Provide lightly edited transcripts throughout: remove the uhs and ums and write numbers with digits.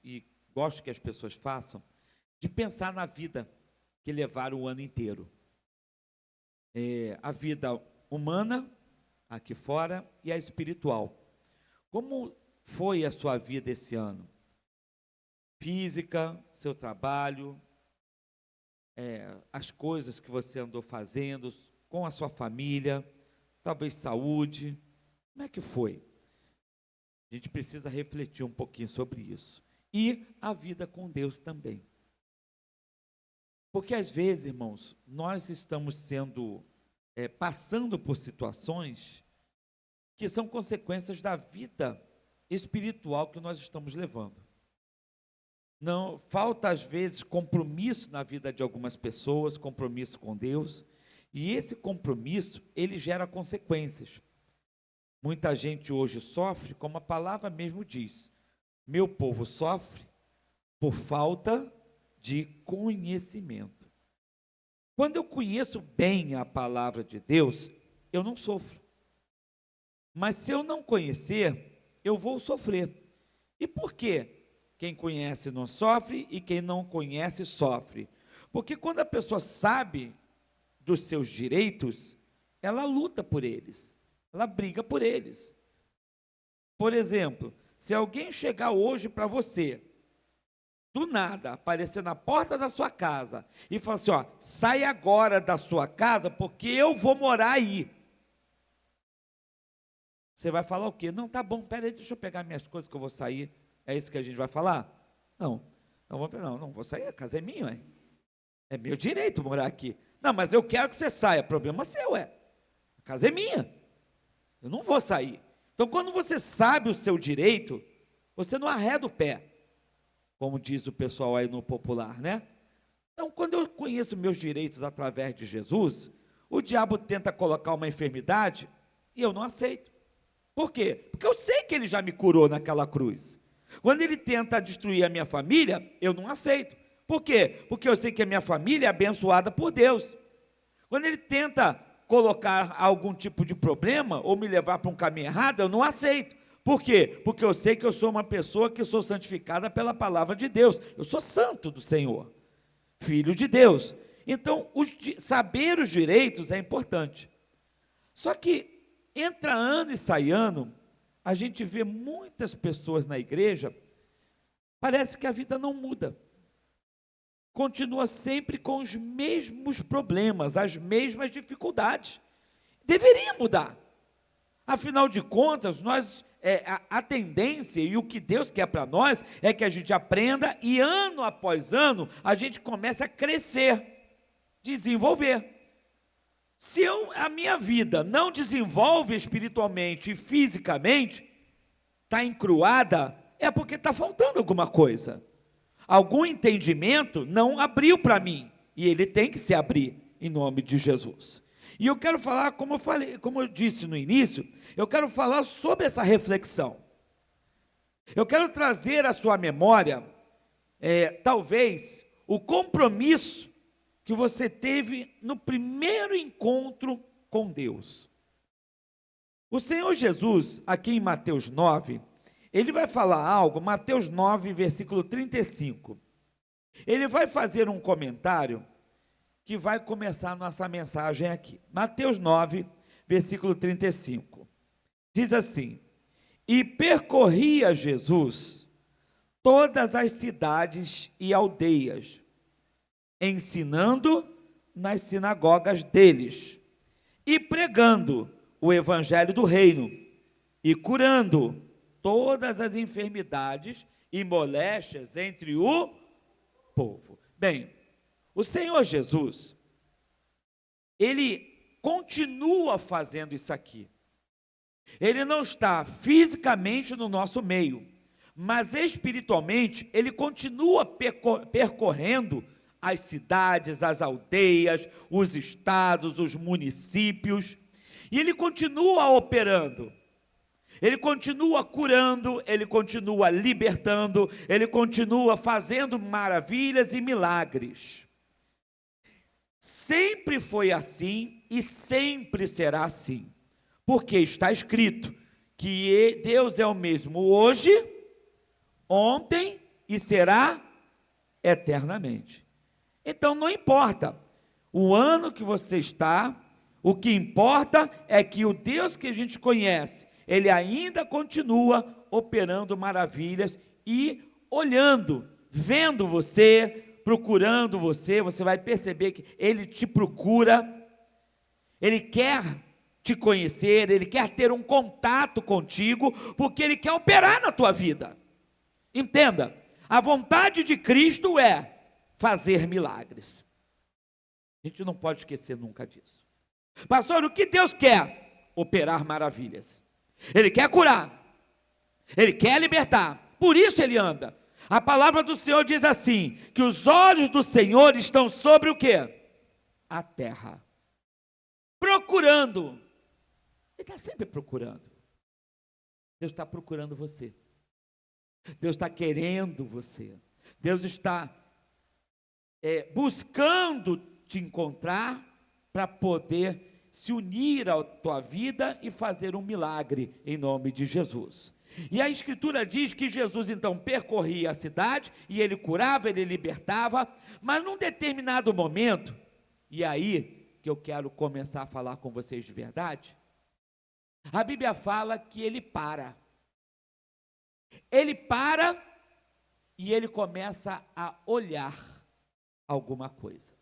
e gosto que as pessoas façam, de pensar na vida que levaram o ano inteiro. A vida humana, aqui fora, e a espiritual. Como foi a sua vida esse ano? Física, seu trabalho, as coisas que você andou fazendo, com a sua família, talvez saúde. Como é que foi? A gente precisa refletir um pouquinho sobre isso. E a vida com Deus também. Porque às vezes, irmãos, nós estamos passando por situações que são consequências da vida espiritual que nós estamos levando. Não falta às vezes compromisso na vida de algumas pessoas, compromisso com Deus, e esse compromisso, ele gera consequências. Muita gente hoje sofre, como a palavra mesmo diz, meu povo sofre por falta de conhecimento. Quando eu conheço bem a palavra de Deus, eu não sofro. Mas se eu não conhecer, eu vou sofrer. E por quê? Quem conhece não sofre e quem não conhece sofre. Porque quando a pessoa sabe dos seus direitos, ela luta por eles, ela briga por eles. Por exemplo, se alguém chegar hoje para você, do nada, aparecer na porta da sua casa e falar assim, sai agora da sua casa porque eu vou morar aí. Você vai falar o quê? Não, tá bom, peraí, deixa eu pegar minhas coisas que eu vou sair. É isso que a gente vai falar? Não, não vou sair, a casa é minha, ué. É meu direito morar aqui. Não, mas eu quero que você saia, problema seu, a casa é minha, eu não vou sair. Então, quando você sabe o seu direito, você não arreda o pé, como diz o pessoal aí no popular, né? Então, quando eu conheço meus direitos através de Jesus, o diabo tenta colocar uma enfermidade e eu não aceito. Por quê? Porque eu sei que ele já me curou naquela cruz. Quando ele tenta destruir a minha família, eu não aceito. Por quê? Porque eu sei que a minha família é abençoada por Deus. Quando ele tenta colocar algum tipo de problema ou me levar para um caminho errado, eu não aceito. Por quê? Porque eu sei que eu sou uma pessoa que sou santificada pela palavra de Deus. Eu sou santo do Senhor, filho de Deus. Então, saber os direitos é importante. Só que, entra ano e sai ano, a gente vê muitas pessoas na igreja, parece que a vida não muda. Continua sempre com os mesmos problemas, as mesmas dificuldades. Deveria mudar. Afinal de contas, a tendência e o que Deus quer para nós é que a gente aprenda e ano após ano a gente comece a crescer, desenvolver. Se a minha vida não desenvolve espiritualmente e fisicamente, está encruada, é porque está faltando alguma coisa. Algum entendimento não abriu para mim, e ele tem que se abrir, em nome de Jesus. E eu quero falar, como eu disse no início, eu quero falar sobre essa reflexão. Eu quero trazer à sua memória, talvez, o compromisso que você teve no primeiro encontro com Deus. O Senhor Jesus, aqui em Mateus 9, ele vai falar algo, Mateus 9, versículo 35. Ele vai fazer um comentário que vai começar a nossa mensagem aqui. Mateus 9, versículo 35. Diz assim: E percorria Jesus todas as cidades e aldeias, ensinando nas sinagogas deles, e pregando o evangelho do reino, e curando todas as enfermidades e moléstias entre o povo. Bem, o Senhor Jesus, ele continua fazendo isso aqui. Ele não está fisicamente no nosso meio, mas espiritualmente ele continua percorrendo as cidades, as aldeias, os estados, os municípios, e ele continua operando. Ele continua curando, ele continua libertando, ele continua fazendo maravilhas e milagres. Sempre foi assim e sempre será assim, porque está escrito que Deus é o mesmo hoje, ontem e será eternamente. Então não importa o ano que você está, o que importa é que o Deus que a gente conhece, Ele ainda continua operando maravilhas e olhando, vendo você, procurando você. Você vai perceber que Ele te procura, Ele quer te conhecer, Ele quer ter um contato contigo, porque Ele quer operar na tua vida. Entenda, a vontade de Cristo é fazer milagres. A gente não pode esquecer nunca disso. Pastor, o que Deus quer? Operar maravilhas. Ele quer curar, Ele quer libertar, por isso Ele anda. A palavra do Senhor diz assim, que os olhos do Senhor estão sobre o quê? A terra, procurando. Ele está sempre procurando. Deus está procurando você. Deus está querendo você. Deus está buscando te encontrar para poder se unir à tua vida e fazer um milagre em nome de Jesus. E a Escritura diz que Jesus então percorria a cidade e ele curava, ele libertava, mas num determinado momento, e aí que eu quero começar a falar com vocês de verdade, a Bíblia fala que ele para. Ele para e ele começa a olhar alguma coisa.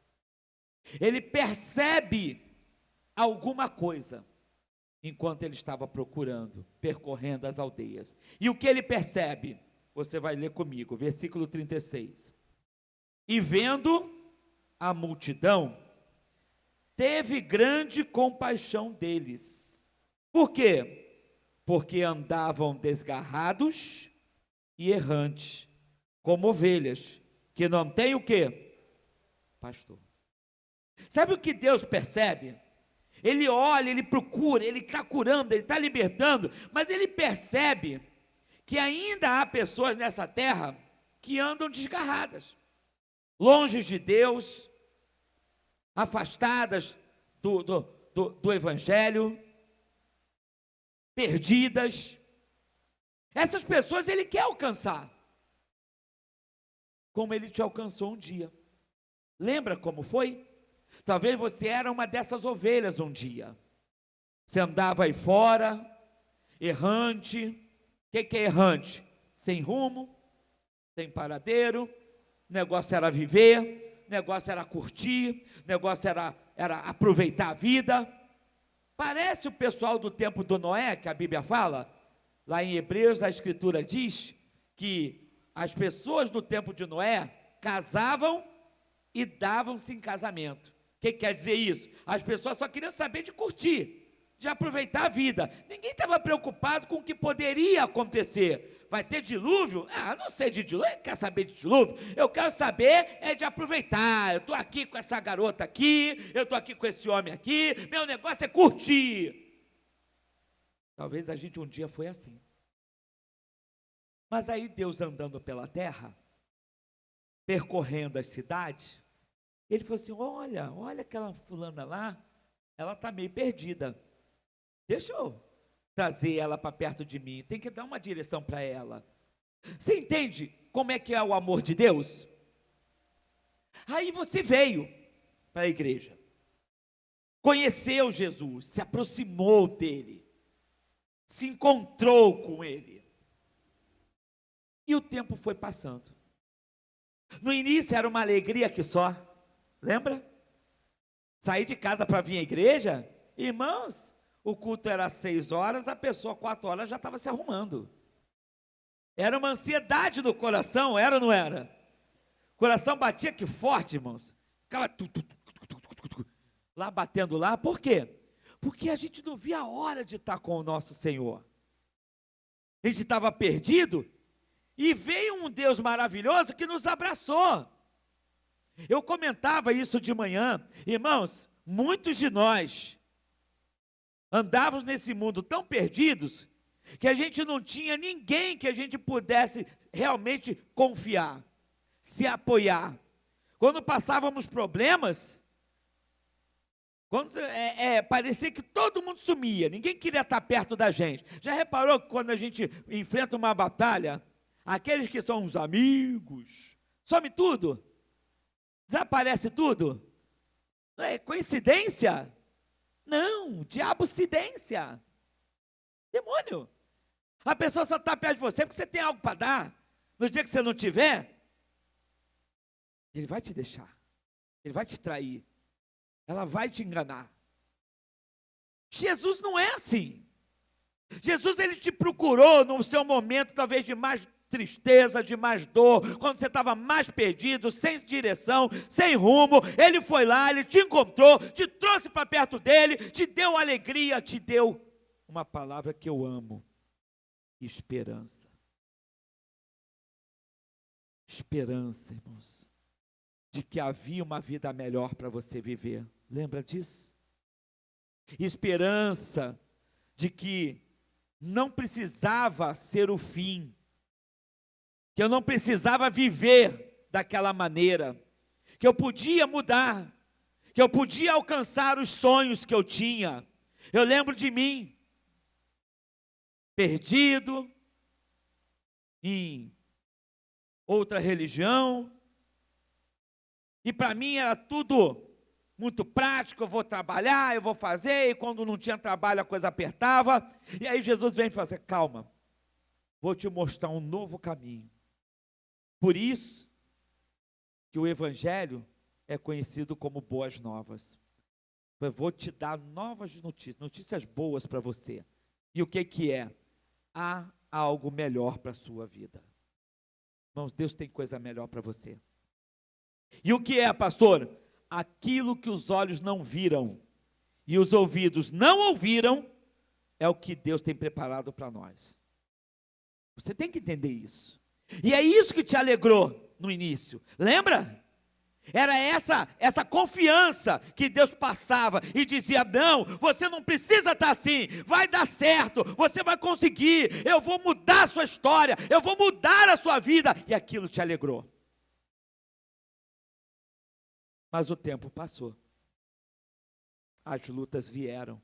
Ele percebe alguma coisa enquanto ele estava procurando, percorrendo as aldeias. E o que ele percebe? Você vai ler comigo, versículo 36. E vendo a multidão, teve grande compaixão deles. Por quê? Porque andavam desgarrados e errantes, como ovelhas, que não têm o quê? Pastor. Sabe o que Deus percebe? Ele olha, ele procura, ele está curando, ele está libertando, mas ele percebe que ainda há pessoas nessa terra que andam desgarradas, longe de Deus, afastadas do Evangelho, perdidas. Essas pessoas ele quer alcançar, como ele te alcançou um dia. Lembra como foi? Talvez você era uma dessas ovelhas um dia. Você andava aí fora, errante. O que é errante? Sem rumo, sem paradeiro. O negócio era viver, o negócio era curtir, o negócio era aproveitar a vida. Parece o pessoal do tempo do Noé, que a Bíblia fala. Lá em Hebreus a Escritura diz que as pessoas do tempo de Noé casavam e davam-se em casamento. O que quer dizer isso? As pessoas só queriam saber de curtir, de aproveitar a vida. Ninguém estava preocupado com o que poderia acontecer. Vai ter dilúvio? Não sei de dilúvio, eu quero saber de dilúvio. Eu quero saber de aproveitar. Eu estou aqui com essa garota aqui, eu estou aqui com esse homem aqui, meu negócio é curtir. Talvez a gente um dia foi assim. Mas aí Deus andando pela terra, percorrendo as cidades, ele falou assim, olha aquela fulana lá, ela está meio perdida, deixa eu trazer ela para perto de mim, tem que dar uma direção para ela. Você entende como é que é o amor de Deus? Aí você veio para a igreja, conheceu Jesus, se aproximou dele, se encontrou com ele, e o tempo foi passando. No início era uma alegria que só. Lembra? Sair de casa para vir à igreja, irmãos, o culto era às 6 horas, a pessoa 4 horas já estava se arrumando. Era uma ansiedade do coração, era ou não era? O coração batia que forte, irmãos. Ficava lá batendo lá, por quê? Porque a gente não via a hora de estar com o nosso Senhor. A gente estava perdido e veio um Deus maravilhoso que nos abraçou. Eu comentava isso de manhã, irmãos, muitos de nós andávamos nesse mundo tão perdidos, que a gente não tinha ninguém que a gente pudesse realmente confiar, se apoiar. Quando passávamos problemas, parecia que todo mundo sumia, ninguém queria estar perto da gente. Já reparou que quando a gente enfrenta uma batalha, aqueles que são os amigos, some tudo, desaparece tudo. Não é coincidência? Não, diabo-cidência, demônio. A pessoa só está perto de você porque você tem algo para dar. No dia que você não tiver, ele vai te deixar, ele vai te trair, ela vai te enganar. Jesus não é assim. Jesus, ele te procurou no seu momento talvez de mais tristeza, de mais dor, quando você estava mais perdido, sem direção, sem rumo. Ele foi lá, ele te encontrou, te trouxe para perto dele, te deu alegria, te deu uma palavra que eu amo: esperança. Esperança, irmãos, de que havia uma vida melhor para você viver. Lembra disso? Esperança de que não precisava ser o fim, que eu não precisava viver daquela maneira, que eu podia mudar, que eu podia alcançar os sonhos que eu tinha. Eu lembro de mim, perdido em outra religião, e para mim era tudo muito prático. Eu vou trabalhar, eu vou fazer, e quando não tinha trabalho a coisa apertava, e aí Jesus vem e fala assim: calma, vou te mostrar um novo caminho. Por isso que o Evangelho é conhecido como boas novas. Eu vou te dar novas notícias, notícias boas para você. E o que é? Há algo melhor para a sua vida. Irmãos, Deus tem coisa melhor para você. E o que é, pastor? Aquilo que os olhos não viram e os ouvidos não ouviram é o que Deus tem preparado para nós. Você tem que entender isso. E é isso que te alegrou no início. Lembra? Era essa confiança que Deus passava e dizia: não, você não precisa estar assim, vai dar certo, você vai conseguir, eu vou mudar a sua história, eu vou mudar a sua vida. E aquilo te alegrou. Mas o tempo passou, as lutas vieram,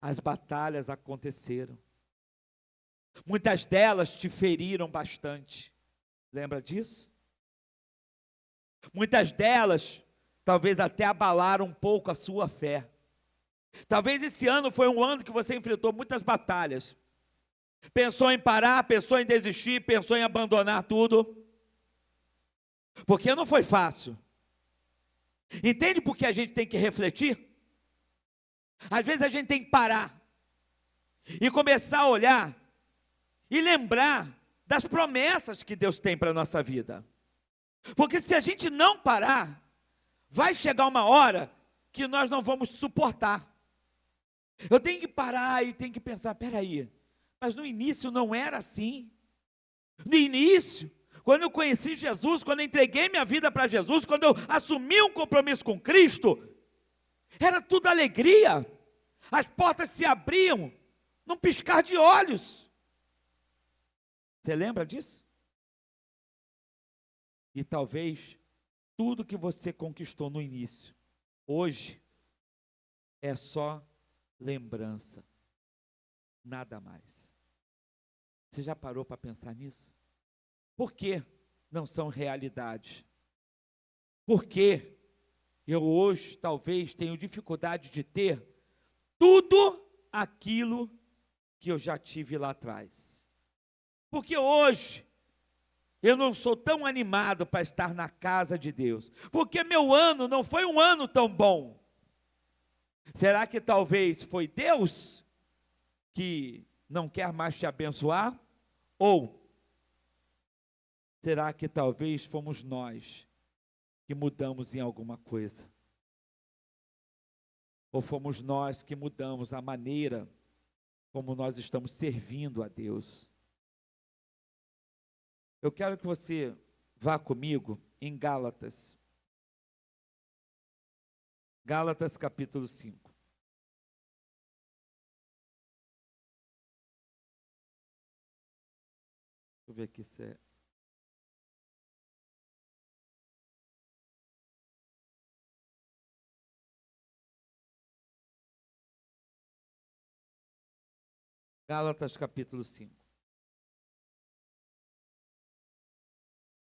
as batalhas aconteceram, muitas delas te feriram bastante. Lembra disso? Muitas delas talvez até abalaram um pouco a sua fé. Talvez esse ano foi um ano que você enfrentou muitas batalhas, pensou em parar, pensou em desistir, pensou em abandonar tudo, porque não foi fácil. Entende por que a gente tem que refletir? Às vezes a gente tem que parar e começar a olhar e lembrar das promessas que Deus tem para a nossa vida. Porque se a gente não parar, vai chegar uma hora que nós não vamos suportar. Eu tenho que parar e tenho que pensar: peraí, mas no início não era assim. No início, quando eu conheci Jesus, quando eu entreguei minha vida para Jesus, quando eu assumi um compromisso com Cristo, era tudo alegria. As portas se abriam num piscar de olhos. Você lembra disso? E talvez tudo que você conquistou no início, hoje, é só lembrança, nada mais. Você já parou para pensar nisso? Por que não são realidade? Por que eu hoje talvez tenho dificuldade de ter tudo aquilo que eu já tive lá atrás? Porque hoje eu não sou tão animado para estar na casa de Deus, porque meu ano não foi um ano tão bom. Será que talvez foi Deus que não quer mais te abençoar? Ou será que talvez fomos nós que mudamos em alguma coisa? Ou fomos nós que mudamos a maneira como nós estamos servindo a Deus? Eu quero que você vá comigo em Gálatas. Gálatas capítulo 5. Deixa eu ver aqui se é. Gálatas capítulo 5.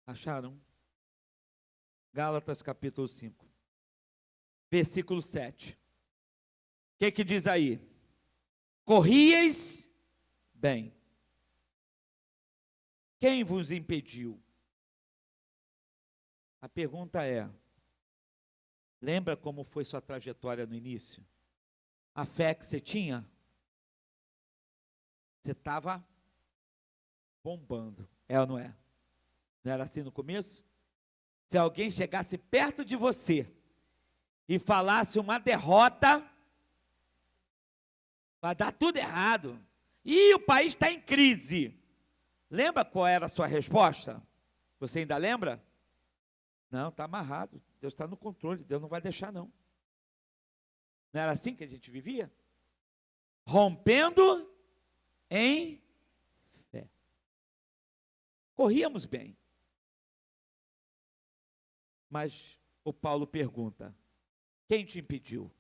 Acharam? Gálatas capítulo 5, versículo 7. O que diz aí? Corrieis bem. Quem vos impediu? A pergunta é, lembra como foi sua trajetória no início? A fé que você tinha? Você estava bombando, é ou não é? Não era assim no começo? Se alguém chegasse perto de você e falasse uma derrota, vai dar tudo errado. E o país está em crise. Lembra qual era a sua resposta? Você ainda lembra? Não, está amarrado. Deus está no controle, Deus não vai deixar não. Não era assim que a gente vivia? Rompendo em fé. Corríamos bem. Mas o Paulo pergunta, quem te impediu?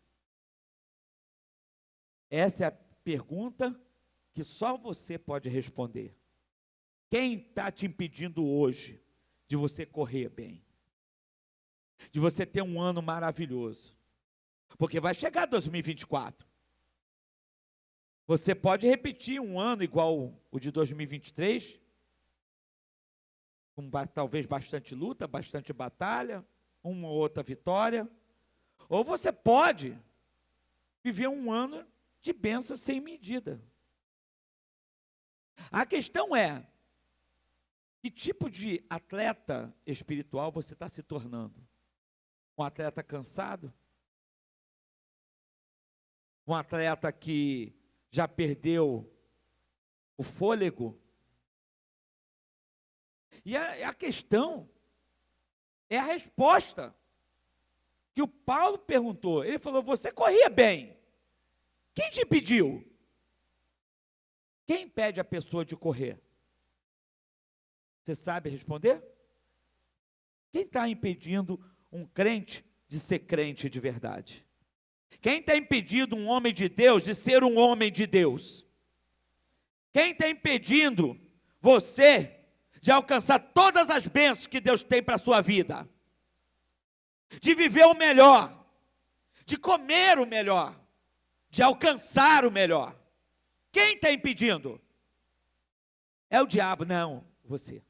Essa é a pergunta que só você pode responder. Quem está te impedindo hoje de você correr bem? De você ter um ano maravilhoso? Porque vai chegar 2024. Você pode repetir um ano igual o de 2023, com talvez bastante luta, bastante batalha, uma ou outra vitória. Ou você pode viver um ano de bênção sem medida. A questão é, que tipo de atleta espiritual você está se tornando? Um atleta cansado? Um atleta que já perdeu o fôlego? E a questão é a resposta que o Paulo perguntou. Ele falou, você corria bem. Quem te impediu? Quem impede a pessoa de correr? Você sabe responder? Quem está impedindo um crente de ser crente de verdade? Quem está impedindo um homem de Deus de ser um homem de Deus? Quem está impedindo você de alcançar todas as bênçãos que Deus tem para a sua vida? De viver o melhor, de comer o melhor, de alcançar o melhor. Quem está impedindo? É o diabo, não, você.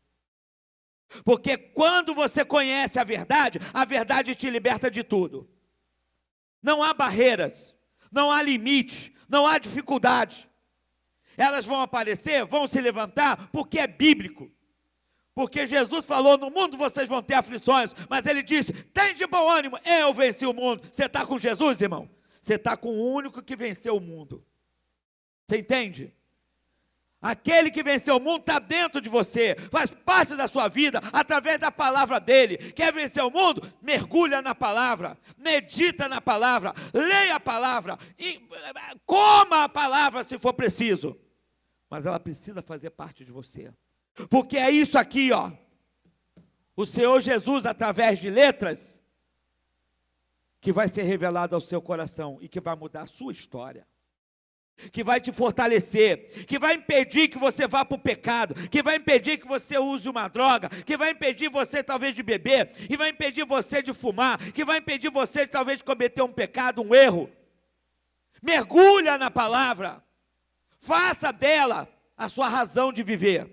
Porque quando você conhece a verdade te liberta de tudo. Não há barreiras, não há limite, não há dificuldade. Elas vão aparecer, vão se levantar, porque é bíblico. Porque Jesus falou, no mundo vocês vão ter aflições, mas ele disse, tem de bom ânimo, eu venci o mundo. Você está com Jesus, irmão? Você está com o único que venceu o mundo. Você entende? Aquele que venceu o mundo está dentro de você, faz parte da sua vida, através da palavra dele. Quer vencer o mundo? Mergulha na palavra, medita na palavra, leia a palavra, coma a palavra se for preciso. Mas ela precisa fazer parte de você. Porque é isso aqui, ó. O Senhor Jesus, através de letras, que vai ser revelado ao seu coração e que vai mudar a sua história. Que vai te fortalecer, que vai impedir que você vá para o pecado, que vai impedir que você use uma droga, que vai impedir você talvez de beber, que vai impedir você de fumar, que vai impedir você talvez de cometer um pecado, um erro. Mergulha na palavra, faça dela a sua razão de viver,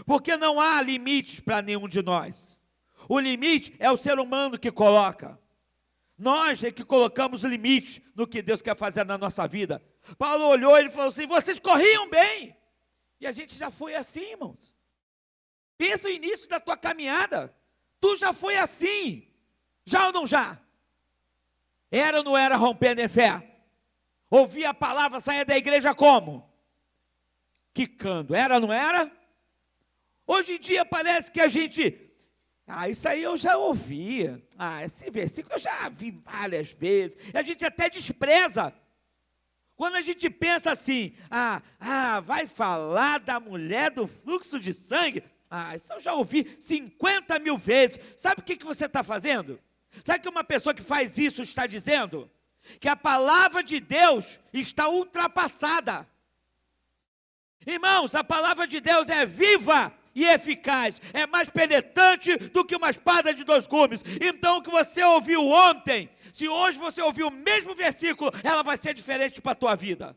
porque não há limites para nenhum de nós. O limite é o ser humano que coloca. Nós é que colocamos limite no que Deus quer fazer na nossa vida. Paulo olhou e ele falou assim, vocês corriam bem. E a gente já foi assim, irmãos. Pensa no início da tua caminhada. Tu já foi assim. Já ou não já? Era ou não era rompendo em fé? Ouvia a palavra, saía da igreja como? Quicando. Era ou não era? Hoje em dia parece que a gente... isso aí eu já ouvia. Esse versículo eu já vi várias vezes. E a gente até despreza. Quando a gente pensa assim, vai falar da mulher do fluxo de sangue? Isso eu já ouvi 50 mil vezes. Sabe o que você está fazendo? Sabe que uma pessoa que faz isso está dizendo? Que a palavra de Deus está ultrapassada. Irmãos, a palavra de Deus é viva e eficaz, é mais penetrante do que uma espada de 2 gumes. Então o que você ouviu ontem, se hoje você ouvir o mesmo versículo, ela vai ser diferente para a tua vida.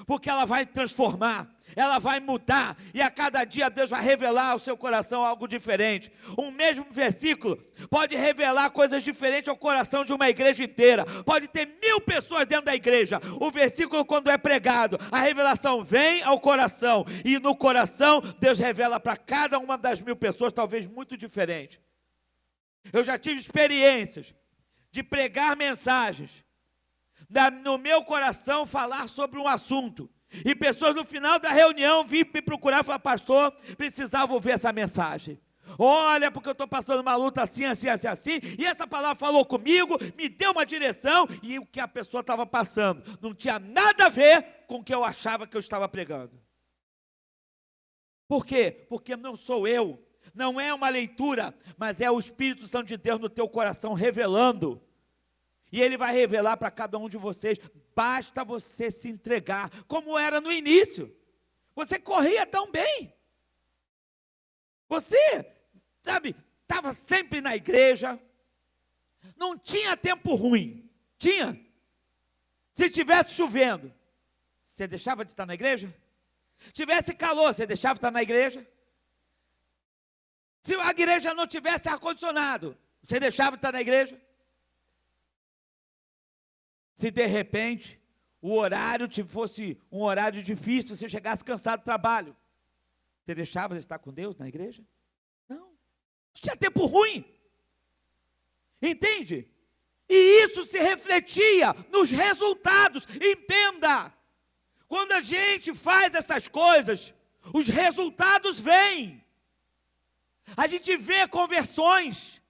Porque ela vai transformar, ela vai mudar, e a cada dia Deus vai revelar ao seu coração algo diferente. Um mesmo versículo pode revelar coisas diferentes ao coração de uma igreja inteira. Pode ter 1000 pessoas dentro da igreja. O versículo, quando é pregado, a revelação vem ao coração, e no coração Deus revela para cada uma das 1000 pessoas, talvez muito diferente. Eu já tive experiências de pregar mensagens, no meu coração falar sobre um assunto, e pessoas no final da reunião vinham me procurar e falaram: pastor, precisava ouvir essa mensagem. Olha, porque eu estou passando uma luta assim, assim, assim, assim, e essa palavra falou comigo, me deu uma direção, e o que a pessoa estava passando não tinha nada a ver com o que eu achava que eu estava pregando. Por quê? Porque não sou eu, não é uma leitura, mas é o Espírito Santo de Deus no teu coração revelando. E Ele vai revelar para cada um de vocês. Basta você se entregar, como era no início. Você corria tão bem. Você, sabe, estava sempre na igreja. Não tinha tempo ruim. Tinha? Se tivesse chovendo, você deixava de estar na igreja? Se tivesse calor, você deixava de estar na igreja? Se a igreja não tivesse ar-condicionado, você deixava de estar na igreja? Se de repente o horário fosse um horário difícil, você chegasse cansado do trabalho, você deixava de estar com Deus na igreja? Não. Tinha tempo ruim. Entende? E isso se refletia nos resultados. Entenda. Quando a gente faz essas coisas, os resultados vêm. A gente vê conversões.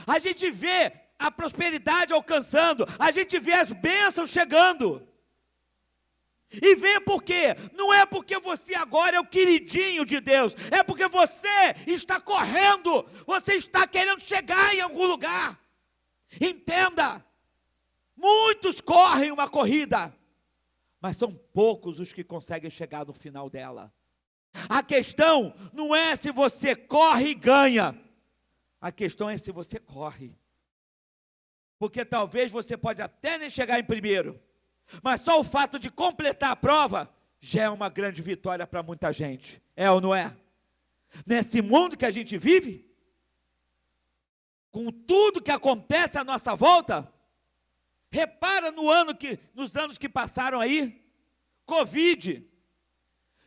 A gente vê a prosperidade alcançando, a gente vê as bênçãos chegando. E vê por quê? Não é porque você agora é o queridinho de Deus, é porque você está correndo, você está querendo chegar em algum lugar. Entenda, muitos correm uma corrida, mas são poucos os que conseguem chegar no final dela. A questão não é se você corre e ganha, a questão é se você corre. Porque talvez você pode até nem chegar em primeiro, mas só o fato de completar a prova já é uma grande vitória para muita gente. É ou não é? Nesse mundo que a gente vive, com tudo que acontece à nossa volta, repara nos anos que passaram aí, Covid,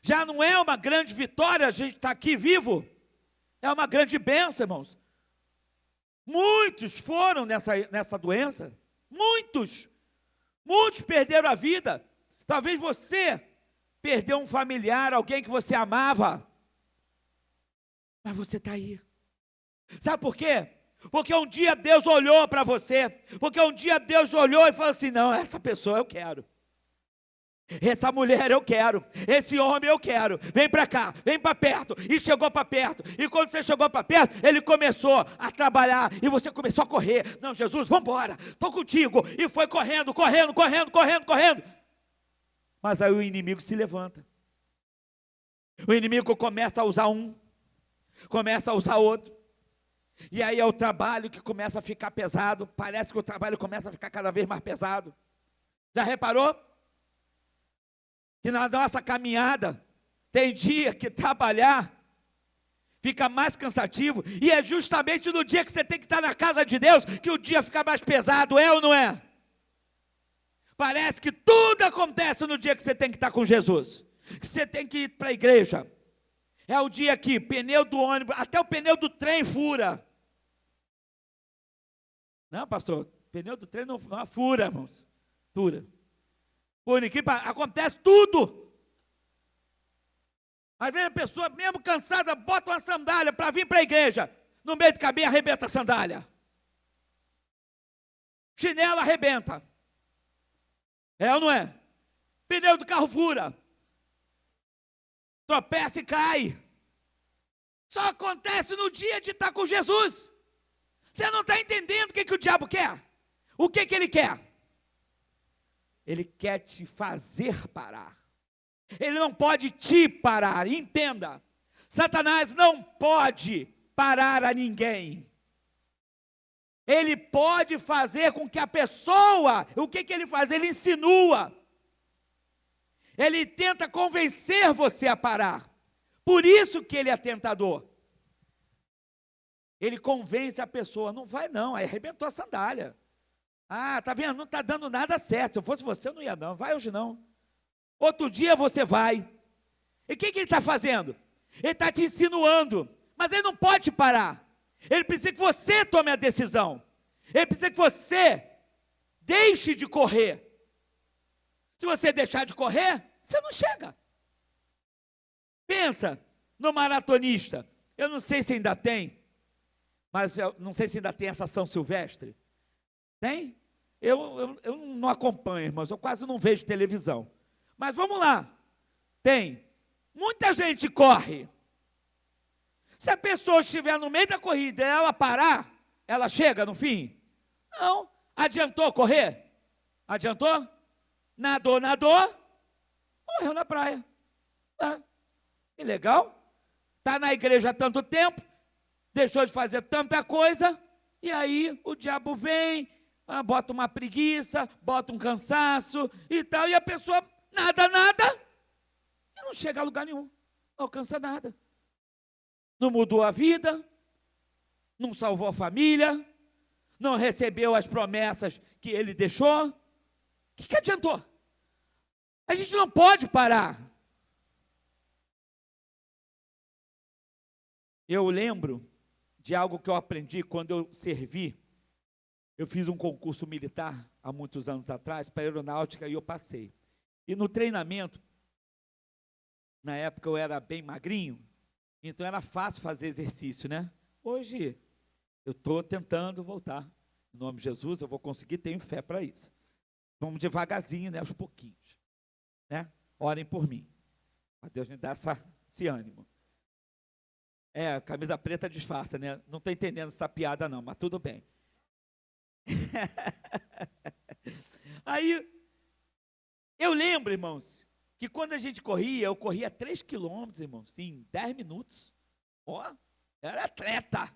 já não é uma grande vitória a gente estar aqui vivo, é uma grande bênção, irmãos. Muitos foram nessa doença, muitos perderam a vida. Talvez você perdeu um familiar, alguém que você amava, mas você está aí. Sabe por quê? Porque um dia Deus olhou para você, porque um dia Deus olhou e falou assim: não, essa pessoa eu quero. Essa mulher eu quero, esse homem eu quero, vem para cá, vem para perto, e chegou para perto, e quando você chegou para perto, ele começou a trabalhar, e você começou a correr. Não, Jesus, vamos embora, estou contigo, e foi correndo, mas aí o inimigo se levanta, o inimigo começa a usar um, começa a usar outro, e aí é o trabalho que começa a ficar pesado, parece que o trabalho começa a ficar cada vez mais pesado. Já reparou? Que na nossa caminhada, tem dia que trabalhar fica mais cansativo, e é justamente no dia que você tem que estar na casa de Deus, que o dia fica mais pesado, é ou não é? Parece que tudo acontece no dia que você tem que estar com Jesus, que você tem que ir para a igreja. É o dia que pneu do ônibus, até o pneu do trem fura. Não, pastor, pneu do trem não fura, irmãos, fura. Acontece tudo. Às vezes a pessoa, mesmo cansada, bota uma sandália para vir para a igreja, no meio do caminho arrebenta a sandália, chinelo arrebenta, é ou não é? Pneu do carro fura, tropeça e cai. Só acontece no dia de estar com Jesus. Você não está entendendo o que o diabo quer? O que ele quer? Ele quer te fazer parar. Ele não pode te parar, entenda. Satanás não pode parar a ninguém. Ele pode fazer com que a pessoa, o que ele faz? Ele insinua. Ele tenta convencer você a parar. Por isso que ele é tentador. Ele convence a pessoa, não vai não, aí arrebentou a sandália. Ah, tá vendo? Não está dando nada certo. Se eu fosse você, eu não ia não, vai hoje não. Outro dia você vai. E o que ele está fazendo? Ele está te insinuando, mas ele não pode parar. Ele precisa que você tome a decisão. Ele precisa que você deixe de correr. Se você deixar de correr, você não chega. Pensa no maratonista. Eu não sei se ainda tem, mas eu não sei se ainda tem essa São Silvestre. Tem? Eu não acompanho, irmãos, eu quase não vejo televisão. Mas vamos lá. Tem. Muita gente corre. Se a pessoa estiver no meio da corrida e ela parar, ela chega no fim? Não. Adiantou correr? Adiantou? Nadou, morreu na praia. Ah, que legal. Está na igreja há tanto tempo, deixou de fazer tanta coisa, e aí o diabo vem, bota uma preguiça, bota um cansaço e tal, e a pessoa nada, e não chega a lugar nenhum, não alcança nada. Não mudou a vida, não salvou a família, não recebeu as promessas que ele deixou. O que adiantou? A gente não pode parar. Eu lembro de algo que eu aprendi quando eu servi. Eu fiz um concurso militar há muitos anos atrás, para aeronáutica, e eu passei. E no treinamento, na época eu era bem magrinho, então era fácil fazer exercício, né? Hoje, eu estou tentando voltar. Em nome de Jesus, eu vou conseguir, tenho fé para isso. Vamos devagarzinho, né? Aos pouquinhos. Né? Orem por mim. Para Deus me dar esse ânimo. Camisa preta disfarça, né? Não estou entendendo essa piada não, mas tudo bem. Aí, eu lembro, irmãos, que quando a gente corria, eu corria 3 quilômetros, irmãos, em 10 minutos. Era atleta.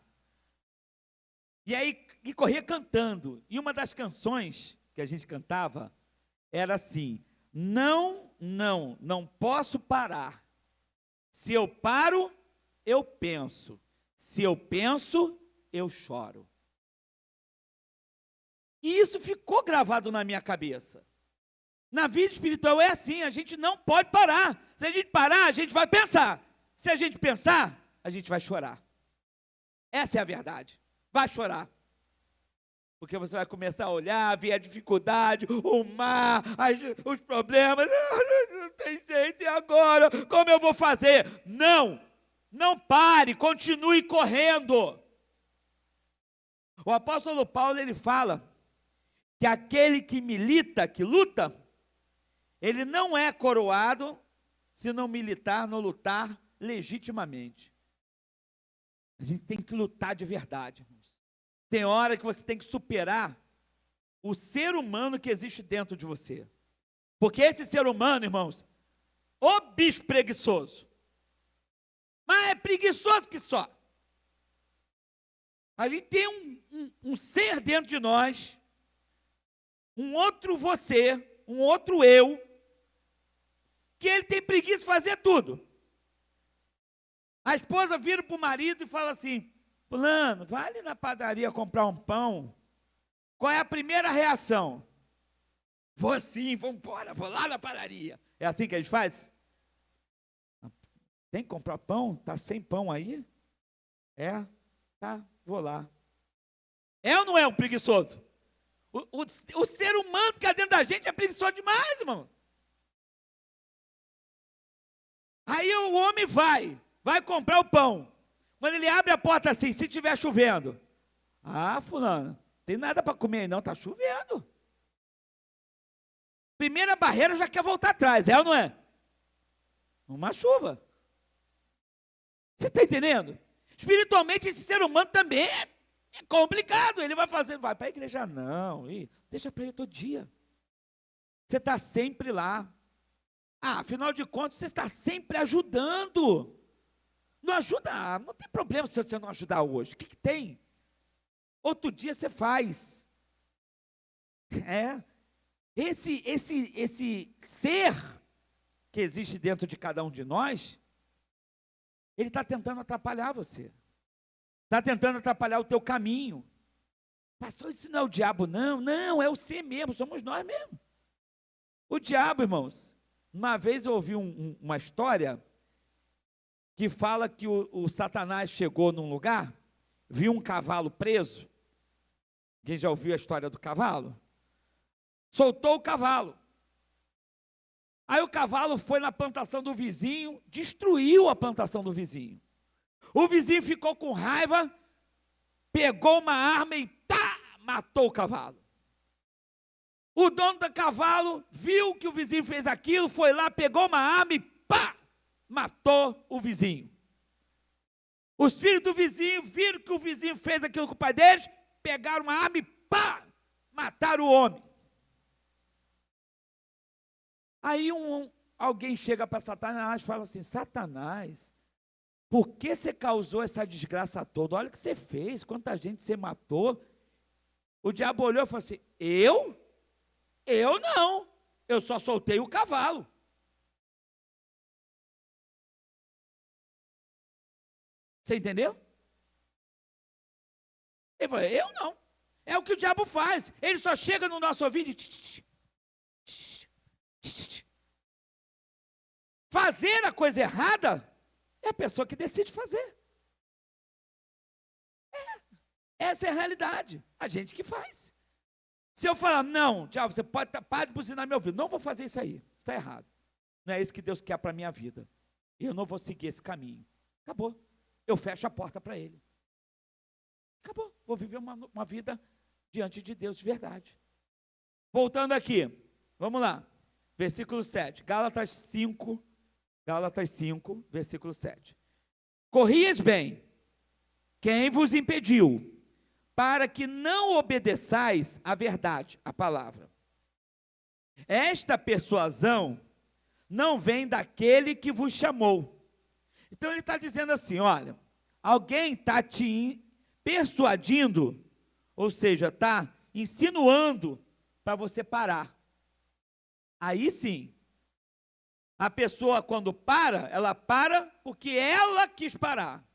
E aí, corria cantando. E uma das canções que a gente cantava era assim: não posso parar. Se eu paro, eu penso. Se eu penso, eu choro. E isso ficou gravado na minha cabeça. Na vida espiritual é assim, a gente não pode parar. Se a gente parar, a gente vai pensar. Se a gente pensar, a gente vai chorar. Essa é a verdade. Vai chorar. Porque você vai começar a olhar, ver a dificuldade, o mar, os problemas. Não tem jeito, e agora? Como eu vou fazer? Não pare, continue correndo. O apóstolo Paulo, ele fala que aquele que milita, que luta, ele não é coroado se não militar, não lutar legitimamente. A gente tem que lutar de verdade, irmãos. Tem hora que você tem que superar o ser humano que existe dentro de você. Porque esse ser humano, irmãos, ô bicho preguiçoso. Mas é preguiçoso que só. A gente tem um ser dentro de nós, um outro você, um outro eu, que ele tem preguiça de fazer tudo. A esposa vira para o marido e fala assim: fulano, vai ali na padaria comprar um pão. Qual é a primeira reação? Vou sim, vamos embora, vou lá na padaria. É assim que a gente faz? Tem que comprar pão? Está sem pão aí? Tá, vou lá. É ou não é um preguiçoso? O ser humano que é dentro da gente é preguiçoso demais, irmão. Aí o homem vai comprar o pão. Quando ele abre a porta assim, se estiver chovendo. Fulano, tem nada para comer aí não, está chovendo. Primeira barreira já quer voltar atrás, é ou não é? Uma chuva. Você está entendendo? Espiritualmente esse ser humano também é complicado. Ele vai para a igreja não, deixa para ir todo dia. Você está sempre lá. Afinal de contas, você está sempre ajudando. Não ajuda, não tem problema se você não ajudar hoje. O que tem? Outro dia você faz. Esse ser que existe dentro de cada um de nós, ele está tentando atrapalhar você. Está tentando atrapalhar o teu caminho. Pastor, isso não é o diabo, não. Não, é o ser mesmo, somos nós mesmo. O diabo, irmãos, uma vez eu ouvi uma história que fala que o Satanás chegou num lugar, viu um cavalo preso. Quem já ouviu a história do cavalo? Soltou o cavalo. Aí o cavalo foi na plantação do vizinho, destruiu a plantação do vizinho. O vizinho ficou com raiva, pegou uma arma e matou o cavalo. O dono do cavalo viu que o vizinho fez aquilo, foi lá, pegou uma arma e matou o vizinho. Os filhos do vizinho viram que o vizinho fez aquilo com o pai deles, pegaram uma arma e mataram o homem. Aí alguém chega para Satanás e fala assim: Satanás, por que você causou essa desgraça toda? Olha o que você fez, quanta gente você matou. O diabo olhou e falou assim: Eu? Eu não, eu só soltei o cavalo. Você entendeu? Ele falou: eu não. É o que o diabo faz. Ele só chega no nosso ouvido e fazer a coisa errada é a pessoa que decide fazer. Essa é a realidade. A gente que faz. Se eu falar: não, diabo, você pode parar de buzinar meu ouvido, não vou fazer isso aí, está errado. Não é isso que Deus quer para a minha vida. Eu não vou seguir esse caminho. Acabou. Eu fecho a porta para ele. Acabou. Vou viver uma vida diante de Deus de verdade. Voltando aqui. Vamos lá. Versículo 7. Gálatas 5, versículo 7. Corrias bem, quem vos impediu, para que não obedeçais à verdade, à palavra. Esta persuasão não vem daquele que vos chamou. Então ele está dizendo assim: olha, alguém está te persuadindo, ou seja, está insinuando para você parar. Aí sim, a pessoa quando ela para porque ela quis parar.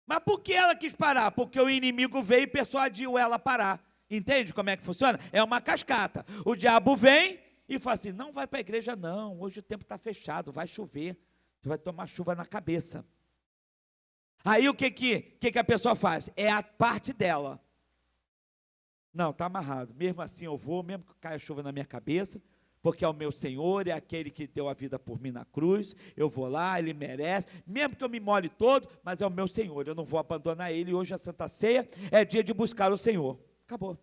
Mas por que ela quis parar? Porque o inimigo veio e persuadiu ela a parar. Entende como é que funciona? É uma cascata. O diabo vem e fala assim: não vai para a igreja não, hoje o tempo está fechado, vai chover, você vai tomar chuva na cabeça. Aí o que a pessoa faz? É a parte dela. Não, está amarrado, mesmo assim eu vou, mesmo que caia chuva na minha cabeça, porque é o meu Senhor, é aquele que deu a vida por mim na cruz, eu vou lá, Ele merece, mesmo que eu me molhe todo, mas é o meu Senhor, eu não vou abandonar Ele. Hoje a Santa Ceia é dia de buscar o Senhor. Acabou.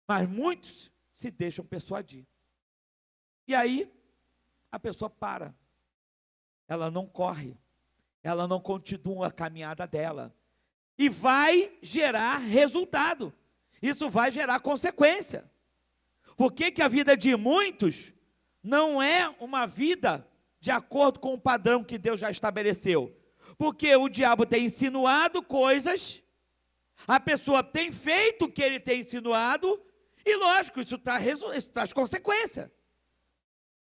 Mas muitos se deixam persuadir. E aí, a pessoa para. Ela não corre. Ela não continua a caminhada dela. E vai gerar resultado. Isso vai gerar consequência. Por que a vida de muitos não é uma vida de acordo com o padrão que Deus já estabeleceu? Porque o diabo tem insinuado coisas, a pessoa tem feito o que ele tem insinuado, e lógico, isso traz consequência.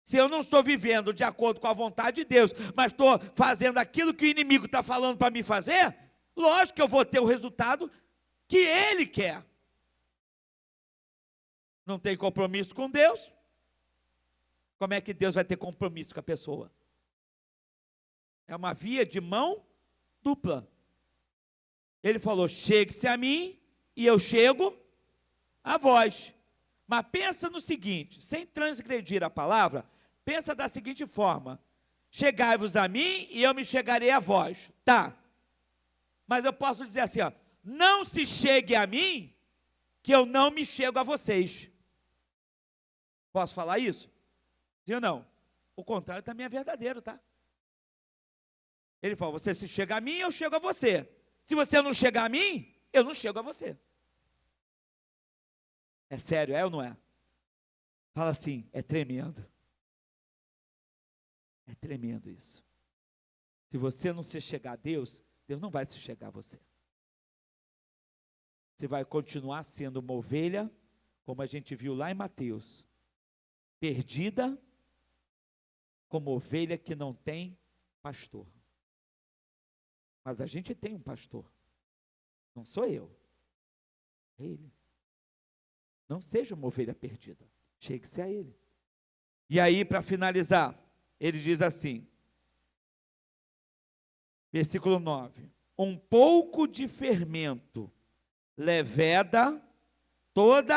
Se eu não estou vivendo de acordo com a vontade de Deus, mas estou fazendo aquilo que o inimigo está falando para me fazer, lógico que eu vou ter o resultado que ele quer. Não tem compromisso com Deus, como é que Deus vai ter compromisso com a pessoa? É uma via de mão dupla. Ele falou: chegue-se a mim e eu chego a vós. Mas pensa no seguinte, sem transgredir a palavra, pensa da seguinte forma: chegai-vos a mim e eu me chegarei a vós. Tá, mas eu posso dizer assim, ó: não se chegue a mim, que eu não me chego a vocês. Posso falar isso? Sim ou não? O contrário também é verdadeiro, tá? Ele falou: você se chega a mim, eu chego a você. Se você não chegar a mim, eu não chego a você. É sério, é ou não é? Fala assim: é tremendo. É tremendo isso. Se você não se chegar a Deus, Deus não vai se chegar a você. Você vai continuar sendo uma ovelha, como a gente viu lá em Mateus, perdida, como ovelha que não tem pastor. Mas a gente tem um pastor. Não sou eu. É Ele. Não seja uma ovelha perdida. Chegue-se a Ele. E aí, para finalizar, ele diz assim, versículo 9: um pouco de fermento leveda toda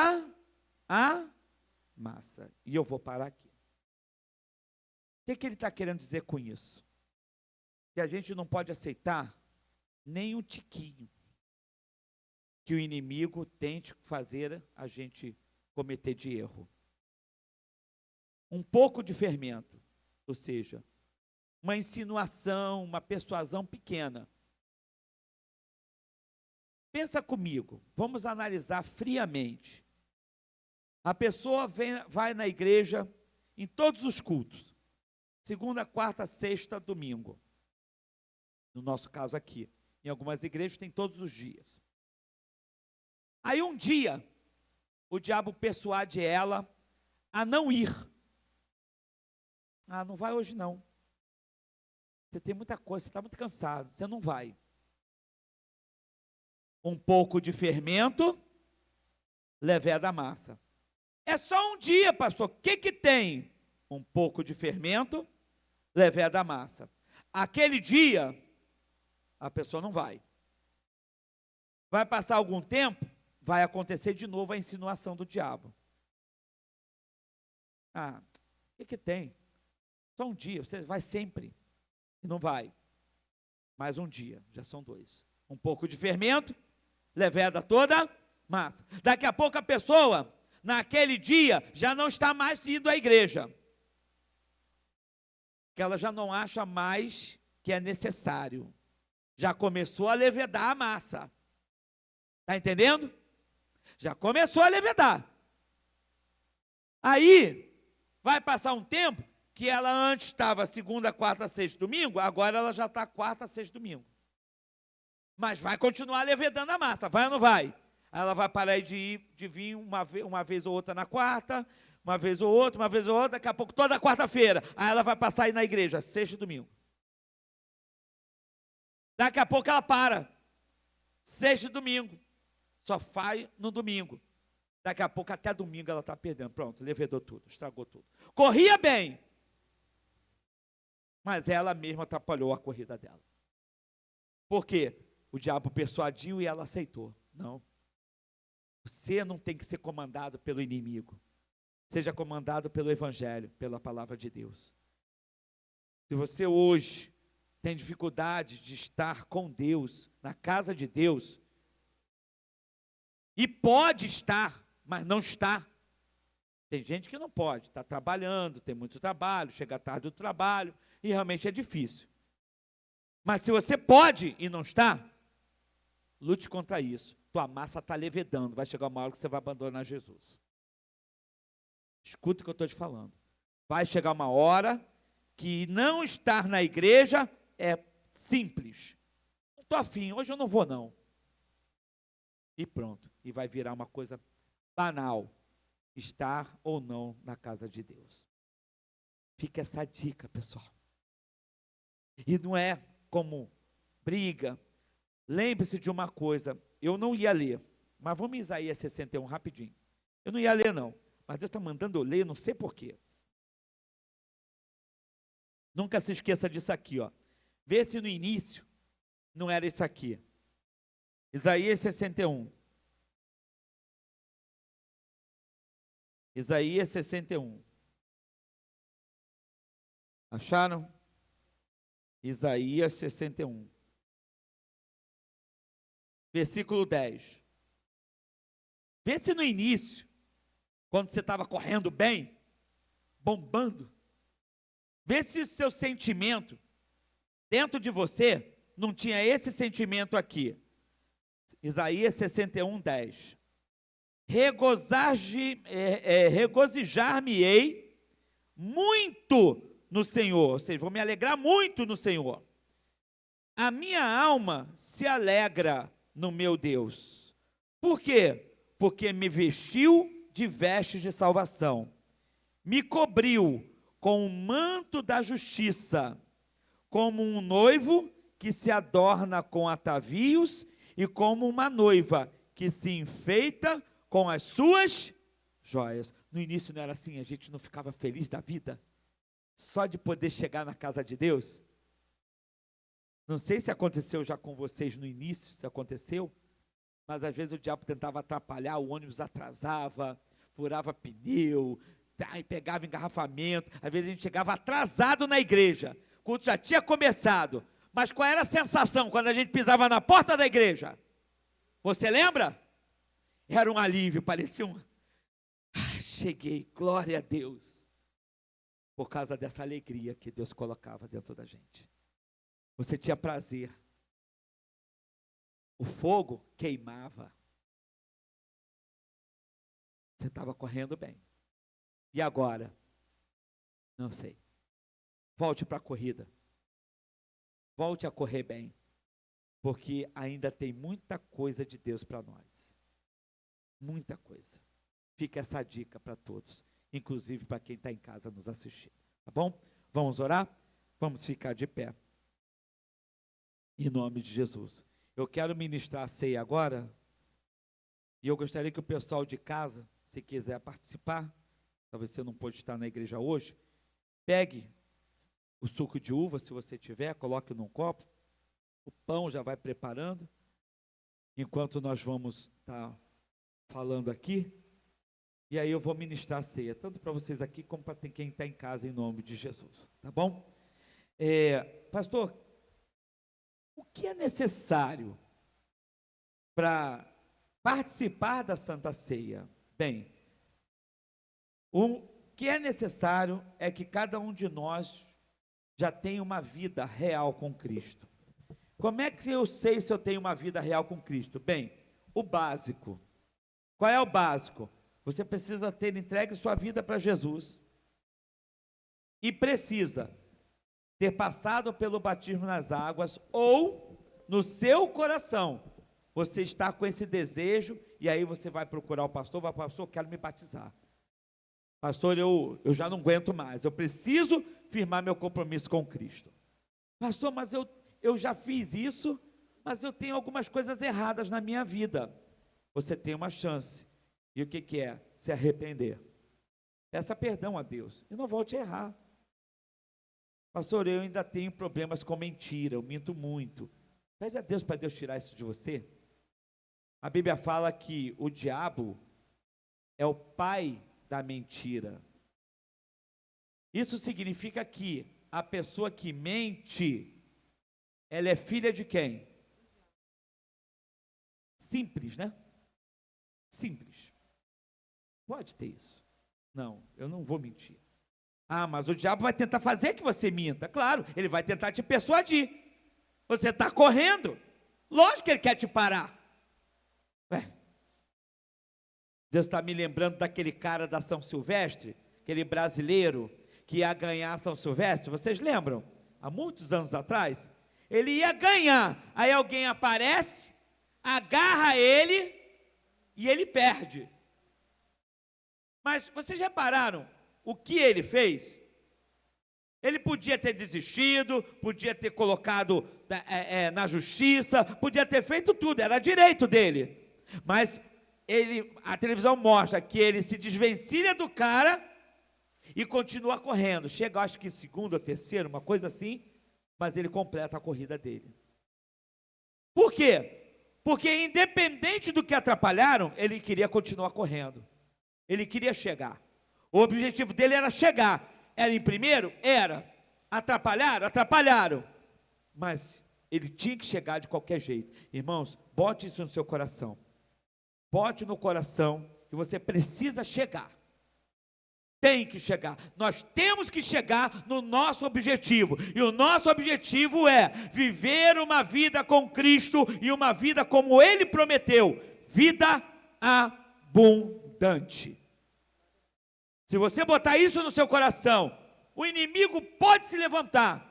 a massa. E eu vou parar aqui. O que ele está querendo dizer com isso? Que a gente não pode aceitar nem um tiquinho que o inimigo tente fazer a gente cometer de erro. Um pouco de fermento, ou seja, uma insinuação, uma persuasão pequena. Pensa comigo, vamos analisar friamente. A pessoa vai na igreja em todos os cultos, segunda, quarta, sexta, domingo. No nosso caso aqui, em algumas igrejas tem todos os dias. Aí um dia, o diabo persuade ela a não ir. Ah, não vai hoje não. Você tem muita coisa, você está muito cansado, você não vai. Um pouco de fermento leveda a massa. É só um dia, pastor. O que tem? Um pouco de fermento leveda a massa. Aquele dia, a pessoa não vai. Vai passar algum tempo, vai acontecer de novo a insinuação do diabo. Ah, o que tem? Só um dia, você vai sempre. E não vai. Mais um dia, já são dois. Um pouco de fermento leveda toda massa. Daqui a pouco a pessoa, naquele dia, já não está mais indo à igreja. Que ela já não acha mais que é necessário. Já começou a levedar a massa. Está entendendo? Já começou a levedar. Aí, vai passar um tempo que ela antes estava segunda, quarta, sexta, domingo, agora ela já está quarta, sexta, domingo. Mas vai continuar levedando a massa, vai ou não vai? Ela vai parar de vir uma vez ou outra na quarta, uma vez ou outra, daqui a pouco toda quarta-feira. Aí ela vai passar aí na igreja, sexta e domingo. Daqui a pouco ela para, sexta e domingo, só faz no domingo. Daqui a pouco até domingo ela está perdendo, pronto, levedou tudo, estragou tudo. Corria bem, mas ela mesma atrapalhou a corrida dela. Por quê? O diabo persuadiu e ela aceitou. Não. Você não tem que ser comandado pelo inimigo. Seja comandado pelo Evangelho, pela palavra de Deus. Se você hoje tem dificuldade de estar com Deus, na casa de Deus, e pode estar, mas não está. Tem gente que não pode, está trabalhando, tem muito trabalho, chega tarde do trabalho, e realmente é difícil. Mas se você pode e não está, lute contra isso. Tua massa está levedando, vai chegar uma hora que você vai abandonar Jesus. Escuta o que eu estou te falando. Vai chegar uma hora que não estar na igreja é simples. Não estou afim, hoje eu não vou não. E pronto, e vai virar uma coisa banal, estar ou não na casa de Deus. Fica essa dica, pessoal. E não é como briga. Lembre-se de uma coisa, eu não ia ler, mas vamos em Isaías 61 rapidinho. Eu não ia ler não, mas Deus está mandando eu ler, não sei porquê. Nunca se esqueça disso aqui, ó. Vê se no início não era isso aqui. Isaías 61. Isaías 61. Acharam? Isaías 61. Versículo 10. Vê se no início, quando você estava correndo bem, bombando, vê se o seu sentimento, dentro de você, não tinha esse sentimento aqui. Isaías 61, 10. Regozijar-me-ei muito no Senhor, ou seja, vou me alegrar muito no Senhor. A minha alma se alegra no meu Deus. Por quê? Porque me vestiu de vestes de salvação, me cobriu com o manto da justiça, como um noivo que se adorna com atavios e como uma noiva que se enfeita com as suas joias. No início não era assim, a gente não ficava feliz da vida, só de poder chegar na casa de Deus. Não sei se aconteceu já com vocês no início, se aconteceu, mas às vezes o diabo tentava atrapalhar, o ônibus atrasava, furava pneu, e pegava engarrafamento, às vezes a gente chegava atrasado na igreja, o culto já tinha começado, mas qual era a sensação quando a gente pisava na porta da igreja? Você lembra? Era um alívio, parecia um... cheguei, glória a Deus, por causa dessa alegria que Deus colocava dentro da gente. Você tinha prazer, o fogo queimava, você estava correndo bem. E agora? Não sei. Volte para a corrida. Volte a correr bem. Porque ainda tem muita coisa de Deus para nós. Muita coisa. Fica essa dica para todos. Inclusive para quem está em casa nos assistindo. Tá bom? Vamos orar? Vamos ficar de pé. Em nome de Jesus. Eu quero ministrar a ceia agora. E eu gostaria que o pessoal de casa, se quiser participar, talvez você não pode estar na igreja hoje, pegue o suco de uva, se você tiver, coloque num copo, o pão já vai preparando, enquanto nós vamos estar falando aqui, e aí eu vou ministrar a ceia, tanto para vocês aqui, como para quem está em casa, em nome de Jesus, tá bom? Pastor, o que é necessário para participar da Santa Ceia? Bem, o que é necessário é que cada um de nós já tenha uma vida real com Cristo. Como é que eu sei se eu tenho uma vida real com Cristo? Bem, o básico. Qual é o básico? Você precisa ter entregue sua vida para Jesus e precisa ter passado pelo batismo nas águas, ou no seu coração você está com esse desejo, e aí você vai procurar o pastor, vai falar: pastor, eu quero me batizar. Pastor, eu já não aguento mais, eu preciso firmar meu compromisso com Cristo. Pastor, mas eu já fiz isso, mas eu tenho algumas coisas erradas na minha vida. Você tem uma chance. E o que é? Se arrepender. Peça perdão a Deus e não volte a errar. Pastor, eu ainda tenho problemas com mentira, eu minto muito. Pede a Deus para Deus tirar isso de você. A Bíblia fala que o diabo é o pai da mentira. Isso significa que a pessoa que mente, ela é filha de quem? Simples, né? Simples. Pode ter isso. Não, eu não vou mentir. Ah, mas o diabo vai tentar fazer que você minta. Claro, ele vai tentar te persuadir. Você está correndo. Lógico que ele quer te parar. Deus está me lembrando daquele cara da São Silvestre, aquele brasileiro que ia ganhar São Silvestre. Vocês lembram? Há muitos anos atrás. Ele ia ganhar. Aí alguém aparece, agarra ele e ele perde. Mas vocês repararam o que ele fez? Ele podia ter desistido, podia ter colocado na justiça, podia ter feito tudo, era direito dele. Mas a televisão mostra que ele se desvencilha do cara e continua correndo. Chega, acho que segundo ou terceiro, uma coisa assim, mas ele completa a corrida dele. Por quê? Porque independente do que atrapalharam, ele queria continuar correndo. Ele queria chegar. O objetivo dele era chegar. Era em primeiro? Era. Atrapalharam? Atrapalharam. Mas ele tinha que chegar de qualquer jeito. Irmãos, bote isso no seu coração. Bote no coração que você precisa chegar. Tem que chegar. Nós temos que chegar no nosso objetivo. E o nosso objetivo é viver uma vida com Cristo e uma vida como Ele prometeu. Vida abundante. Se você botar isso no seu coração, o inimigo pode se levantar.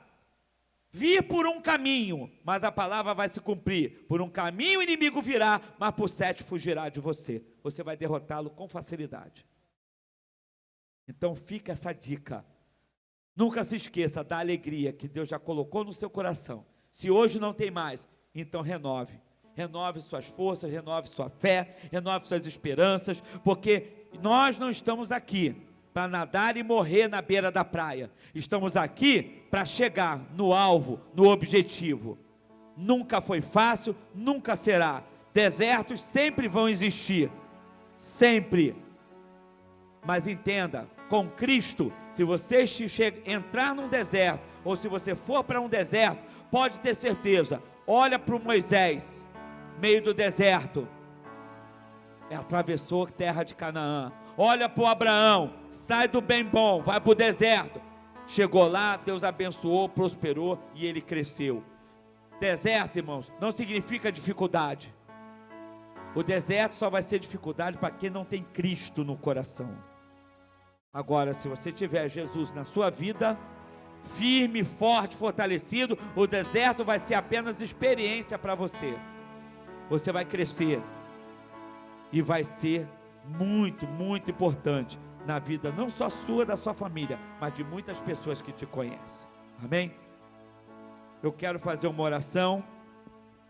vir por um caminho, mas a palavra vai se cumprir. Por um caminho o inimigo virá, mas por 7 fugirá de você. Você vai derrotá-lo com facilidade. Então fica essa dica. Nunca se esqueça da alegria que Deus já colocou no seu coração. Se hoje não tem mais, então renove. Renove suas forças, renove sua fé, renove suas esperanças, porque nós não estamos aqui para nadar e morrer na beira da praia. Estamos aqui para chegar no alvo, no objetivo. Nunca foi fácil, nunca será. Desertos sempre vão existir, sempre. Mas entenda, com Cristo, se você entrar num deserto, ou se você for para um deserto, pode ter certeza, olha para o Moisés, meio do deserto, atravessou a terra de Canaã. Olha para o Abraão, sai do bem bom, vai para o deserto. Chegou lá, Deus abençoou, prosperou e ele cresceu. Deserto, irmãos, não significa dificuldade. O deserto só vai ser dificuldade para quem não tem Cristo no coração. Agora, se você tiver Jesus na sua vida, firme, forte, fortalecido, o deserto vai ser apenas experiência para você. Você vai crescer e vai ser muito, muito importante na vida, não só sua, da sua família, mas de muitas pessoas que te conhecem. Amém? Eu quero fazer uma oração.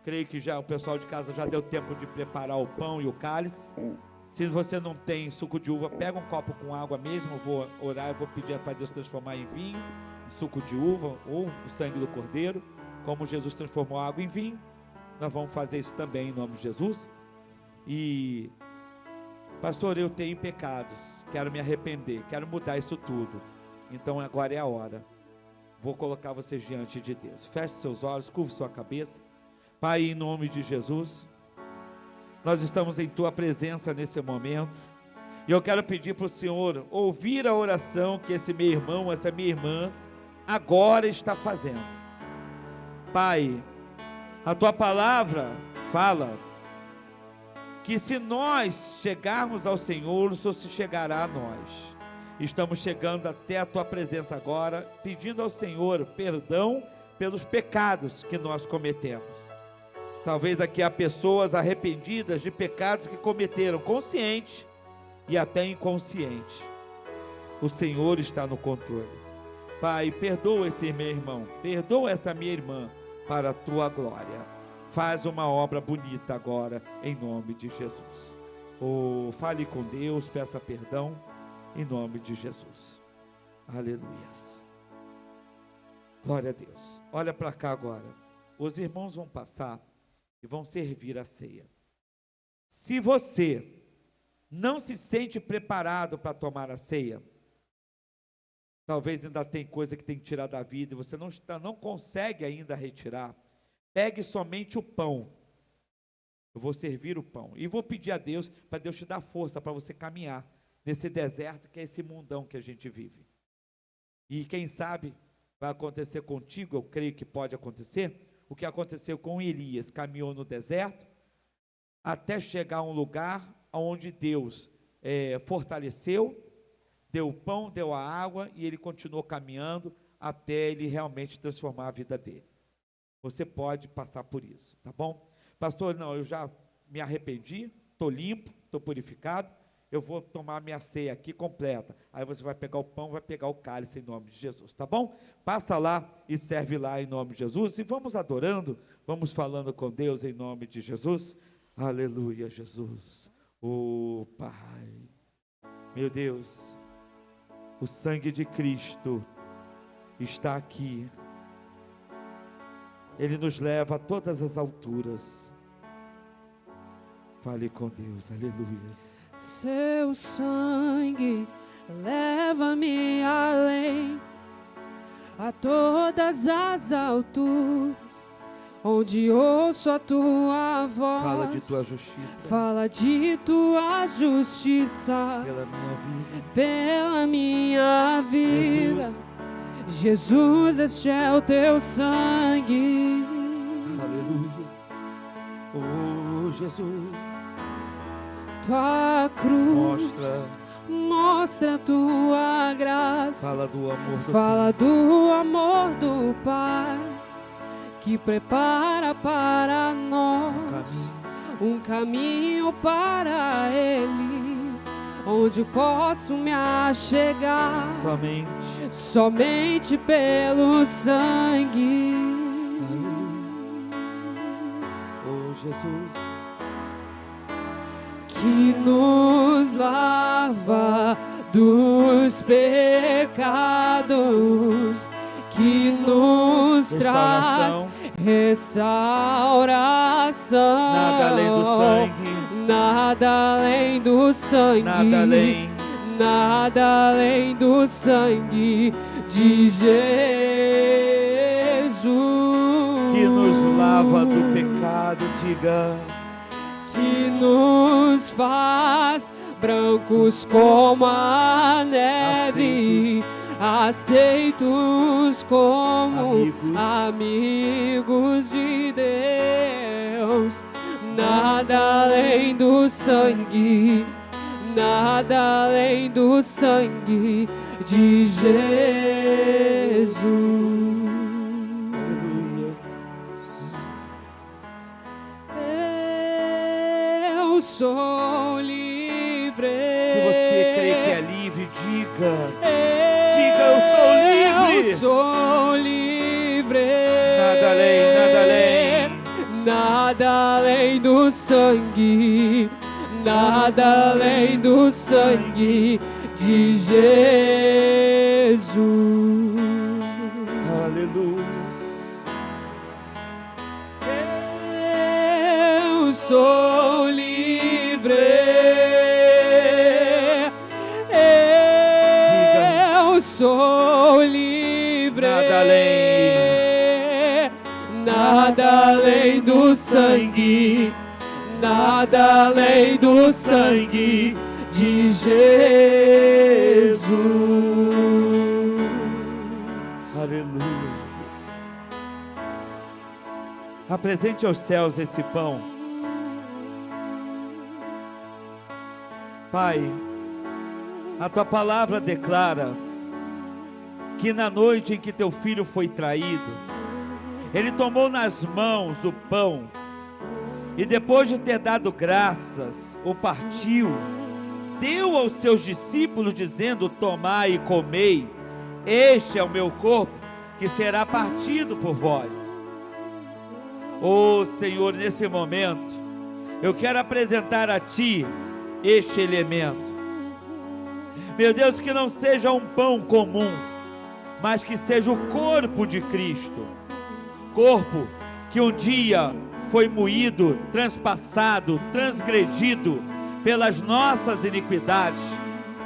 Creio que já o pessoal de casa já deu tempo de preparar o pão e o cálice. Se você não tem suco de uva, pega um copo com água mesmo. Eu vou orar, eu vou pedir para Deus transformar em vinho, em suco de uva ou o sangue do cordeiro, como Jesus transformou a água em vinho. Nós vamos fazer isso também em nome de Jesus. E pastor, eu tenho pecados, quero me arrepender, quero mudar isso tudo. Então agora é a hora. Vou colocar vocês diante de Deus. Feche seus olhos, curve sua cabeça. Pai, em nome de Jesus, nós estamos em tua presença nesse momento, e eu quero pedir para o Senhor ouvir a oração que esse meu irmão, essa minha irmã agora está fazendo. Pai, a tua palavra fala que se nós chegarmos ao Senhor, o Senhor se chegará a nós. Estamos chegando até a tua presença agora, pedindo ao Senhor perdão pelos pecados que nós cometemos. Talvez aqui há pessoas arrependidas de pecados que cometeram, consciente e até inconsciente. O Senhor está no controle. Pai, perdoa esse meu irmão, perdoa essa minha irmã, para a tua glória. Faz uma obra bonita agora, em nome de Jesus. Fale com Deus, peça perdão, em nome de Jesus. Aleluias. Glória a Deus. Olha para cá agora. Os irmãos vão passar e vão servir a ceia. Se você não se sente preparado para tomar a ceia, talvez ainda tem coisa que tem que tirar da vida e você não consegue ainda retirar, pegue somente o pão. Eu vou servir o pão e vou pedir a Deus, para Deus te dar força para você caminhar nesse deserto que é esse mundão que a gente vive. E quem sabe vai acontecer contigo, eu creio que pode acontecer, o que aconteceu com Elias. Caminhou no deserto até chegar a um lugar onde Deus fortaleceu, deu o pão, deu a água, e ele continuou caminhando até ele realmente transformar a vida dele. Você pode passar por isso, tá bom? Pastor, não, eu já me arrependi, estou limpo, estou purificado, eu vou tomar minha ceia aqui completa. Aí você vai pegar o pão, vai pegar o cálice em nome de Jesus, tá bom? Passa lá e serve lá em nome de Jesus, e vamos adorando, vamos falando com Deus em nome de Jesus. Aleluia, Jesus. Pai, meu Deus, o sangue de Cristo está aqui. Ele nos leva a todas as alturas. Fale com Deus, aleluia. Seu sangue leva-me além, a todas as alturas, onde ouço a tua voz. Fala de tua justiça. Fala de tua justiça pela minha vida. Jesus, este é o teu sangue. Aleluia. Jesus, tua cruz mostra a tua graça. Fala do amor do Fala do amor do Pai. que prepara para nós um caminho para Ele, onde posso me achegar somente pelo sangue. Oh Jesus, que nos lava dos pecados, que nos traz restauração. Nada além do sangue, nada além do sangue, nada além do sangue de Jesus, que nos lava do pecado, diga, que nos faz brancos como a neve, aceitos como amigos de Deus. Nada além do sangue, nada além do sangue de Jesus. Eu sou livre. Se você crê que é livre, diga, eu sou livre. Eu sou livre. Nada além, nada além. Nada além do sangue, nada além do sangue de Jesus. Aleluia. Eu sou livre. Eu sou livre. Nada além. Nada além do sangue, nada além do sangue de Jesus. Aleluia, Jesus. Apresente aos céus esse pão. Pai, a tua palavra declara que na noite em que teu filho foi traído, ele tomou nas mãos o pão e depois de ter dado graças, o partiu, deu aos seus discípulos dizendo: tomai e comei, este é o meu corpo que será partido por vós. Oh Senhor, nesse momento eu quero apresentar a Ti este elemento. Meu Deus, que não seja um pão comum, mas que seja o corpo de Cristo. Corpo que um dia foi moído, transpassado, transgredido pelas nossas iniquidades.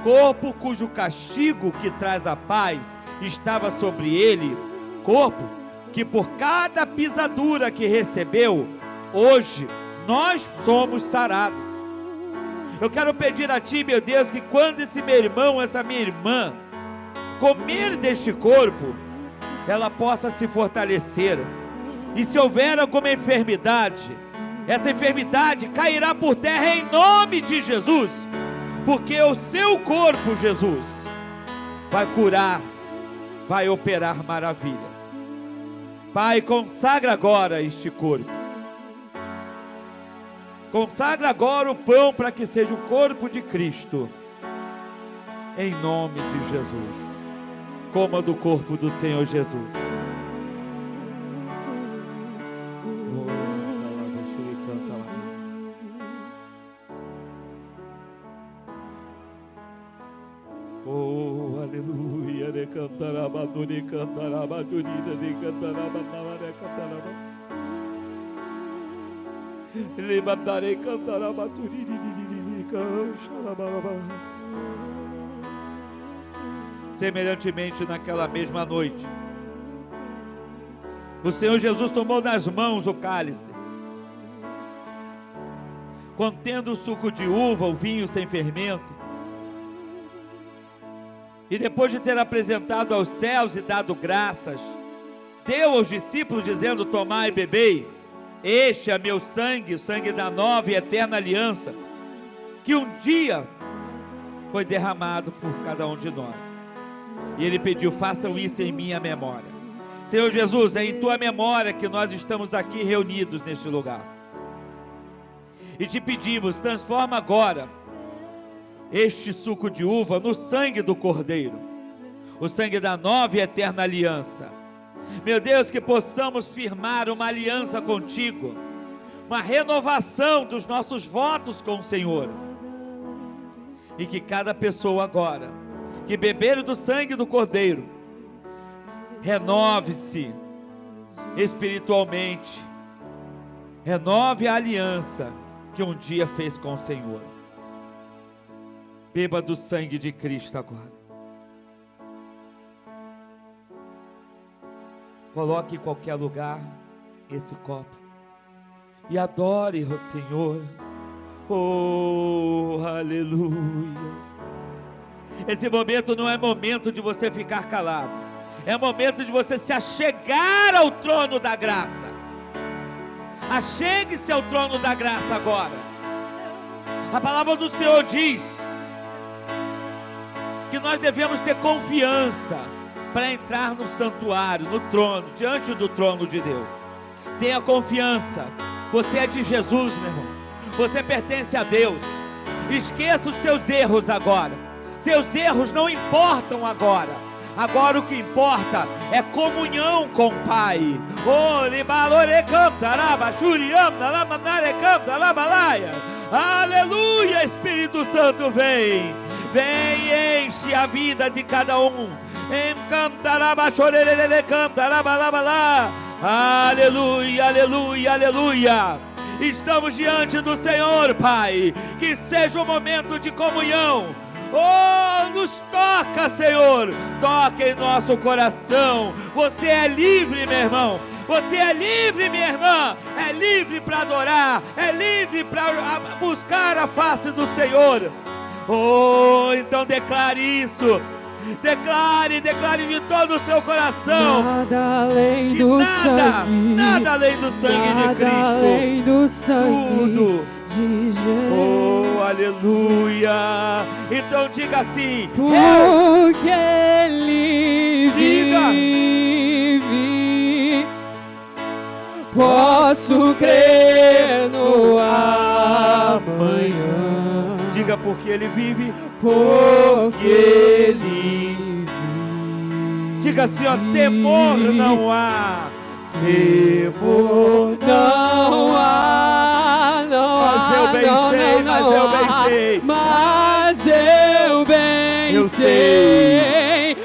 Corpo cujo castigo que traz a paz estava sobre ele. Corpo que por cada pisadura que recebeu, hoje nós somos sarados. Eu quero pedir a Ti, meu Deus, que quando esse meu irmão, essa minha irmã comer deste corpo, ela possa se fortalecer, e se houver alguma enfermidade, essa enfermidade cairá por terra em nome de Jesus, porque o seu corpo, Jesus, vai curar, vai operar maravilhas. Pai, consagra agora este corpo, consagra agora o pão para que seja o corpo de Cristo, em nome de Jesus. Coma do corpo do Senhor Jesus. Oh, aleluia. Semelhantemente, naquela mesma noite, o Senhor Jesus tomou nas mãos o cálice, contendo o suco de uva, o vinho sem fermento, e depois de ter apresentado aos céus e dado graças, deu aos discípulos dizendo: tomai e bebei, este é meu sangue, o sangue da nova e eterna aliança, que um dia foi derramado por cada um de nós. E ele pediu: façam isso em minha memória. Senhor Jesus, é em tua memória que nós estamos aqui reunidos neste lugar. E te pedimos, transforma agora este suco de uva no sangue do Cordeiro, o sangue da nova e eterna aliança. Meu Deus, que possamos firmar uma aliança contigo, uma renovação dos nossos votos com o Senhor. E que cada pessoa agora, que beber do sangue do Cordeiro, renove-se espiritualmente, renove a aliança que um dia fez com o Senhor. Beba do sangue de Cristo agora. Coloque em qualquer lugar esse copo e adore o Senhor. Oh, aleluia. Esse momento não é momento de você ficar calado, é momento de você se achegar ao trono da graça. Achegue-se ao trono da graça agora. A palavra do Senhor diz que nós devemos ter confiança para entrar no santuário, no trono, diante do trono de Deus. Tenha confiança, você é de Jesus, meu irmão, você pertence a Deus. Esqueça os seus erros agora, seus erros não importam agora. Agora o que importa é comunhão com o Pai. Aleluia, Espírito Santo vem. Vem e enche a vida de cada um. Aleluia, aleluia, aleluia. Estamos diante do Senhor, Pai. Que seja um momento de comunhão. Oh, nos toca, Senhor. Toca em nosso coração. Você é livre, meu irmão. Você é livre, minha irmã. É livre para adorar. É livre para buscar a face do Senhor. Oh, então declare isso. Declare de todo o seu coração. Nada além do sangue. Nada além do sangue de Cristo. Nada além do sangue tudo de Jesus. Oh, aleluia. Então diga assim: porque Ele vive, posso crer no amanhã. Diga: porque Ele vive. Porque Ele vive. Diga assim, ó: temor não há. Temor não há, não há. Mas eu bem sei, mas eu bem sei. Mas eu bem Eu sei.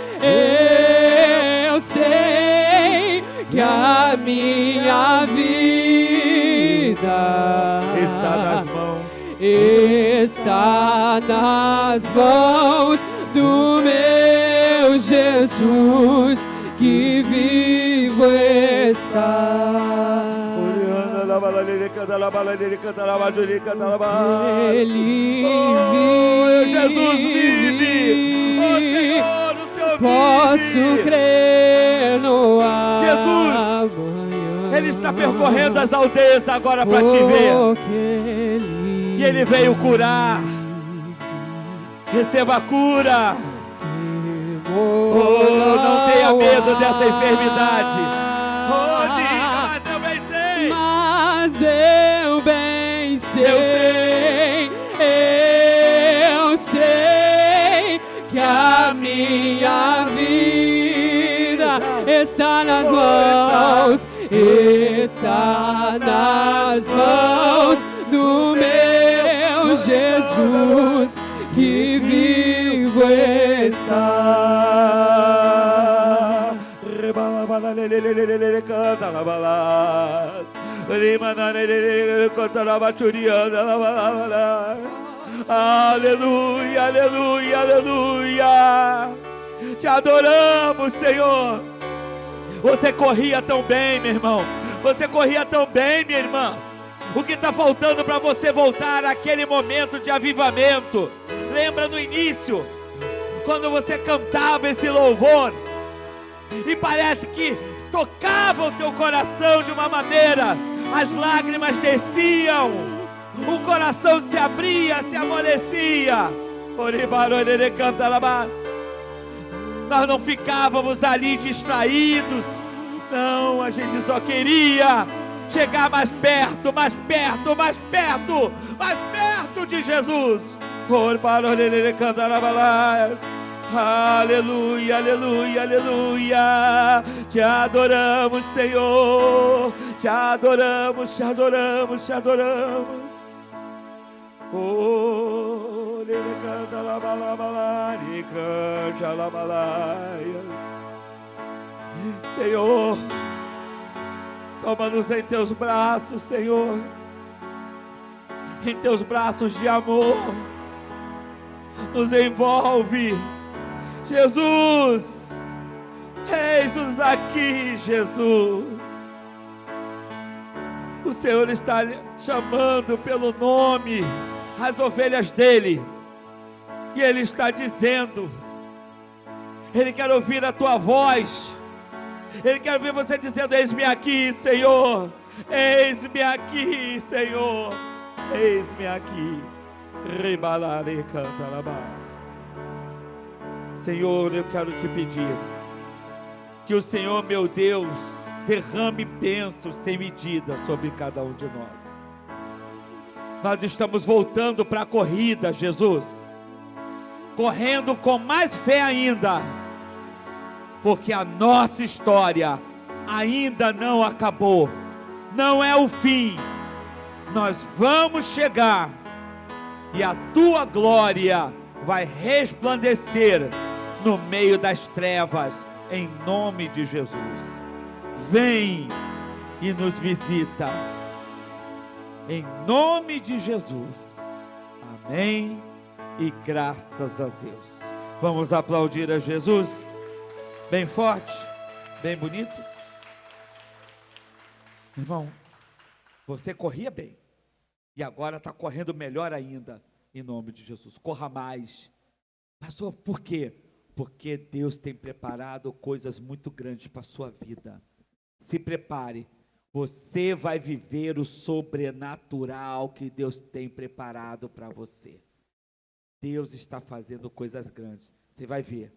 Eu sei que a minha vida está nas mãos. Está nas mãos do meu Jesus, que vivo está. Ele vive. Jesus vive. Oh, Senhor, o Senhor vive. Posso crer no Jesus, amanhã. Ele está percorrendo as aldeias agora para te ver. E Ele veio curar. Receba a cura. Oh, não tenha medo dessa enfermidade. Oh, diga: mas eu bem sei. Mas eu bem sei. Eu sei que a minha vida está nas mãos. Está nas mãos do meu Jesus, que vivo está. Aleluia, aleluia, aleluia. Te adoramos, Senhor. Você corria tão bem, meu irmão. Você corria tão bem, minha irmã. O que está faltando para você voltar àquele momento de avivamento? Lembra no início, quando você cantava esse louvor e parece que tocava o teu coração de uma maneira, as lágrimas desciam, o coração se abria, se amolecia. Nós não ficávamos ali distraídos, Não, a gente só queria chegar mais perto, mais perto, mais perto, mais perto de Jesus. Aleluia, aleluia, aleluia. Te adoramos, Senhor. Te adoramos, te adoramos, te adoramos. Oh, ele canta la balabala, ele canta la balaias. Senhor, toma-nos em teus braços, Senhor, em teus braços de amor, nos envolve, Jesus, eis-nos aqui, Jesus. O Senhor está chamando pelo nome as ovelhas dele, e ele está dizendo, ele quer ouvir a tua voz. Ele quer ver você dizendo: eis-me aqui, Senhor, eis-me aqui, Senhor, eis-me aqui. Rebalare cantarabá. Senhor, eu quero te pedir que o Senhor, meu Deus, derrame bênçãos sem medida sobre cada um de nós. Nós estamos voltando para a corrida, Jesus, correndo com mais fé ainda, porque a nossa história ainda não acabou, não é o fim. Nós vamos chegar e a tua glória vai resplandecer no meio das trevas, em nome de Jesus. Vem e nos visita, em nome de Jesus. Amém e graças a Deus. Vamos aplaudir a Jesus bem forte, bem bonito. Irmão, você corria bem e agora está correndo melhor ainda, em nome de Jesus. Corra mais. Pastor, por quê? Porque Deus tem preparado coisas muito grandes para a sua vida. Se prepare, você vai viver o sobrenatural que Deus tem preparado para você. Deus está fazendo coisas grandes, você vai ver.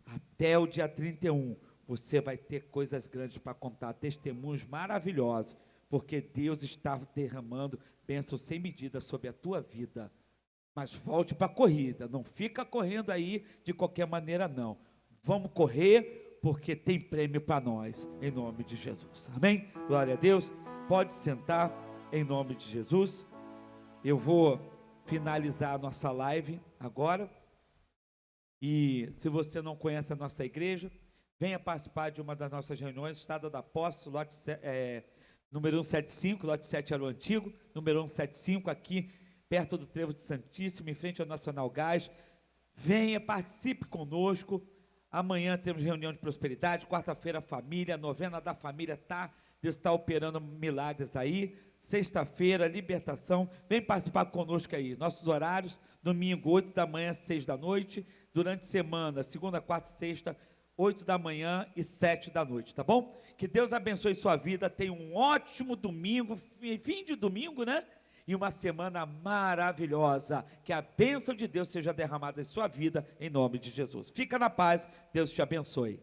Até o dia 31, você vai ter coisas grandes para contar, testemunhos maravilhosos, porque Deus está derramando bênçãos sem medida sobre a tua vida. Mas volte para a corrida, não fica correndo aí de qualquer maneira não. Vamos correr, porque tem prêmio para nós, em nome de Jesus. Amém? Glória a Deus. Pode sentar, em nome de Jesus. Eu vou finalizar a nossa live agora. E se você não conhece a nossa igreja, venha participar de uma das nossas reuniões, Estrada da Posse, número 175, lote 7 era o antigo, número 175 aqui, perto do Trevo de Santíssimo, em frente ao Nacional Gás. Venha, participe conosco. Amanhã temos reunião de prosperidade, quarta-feira família, novena da família, Deus está operando milagres aí. Sexta-feira, libertação, vem participar conosco aí. Nossos horários: domingo 8 da manhã, 6 da noite, durante semana, segunda, quarta e sexta, 8 da manhã e 7 da noite, tá bom? Que Deus abençoe sua vida, tenha um ótimo domingo, fim de domingo, né? E uma semana maravilhosa, que a bênção de Deus seja derramada em sua vida, em nome de Jesus. Fica na paz, Deus te abençoe.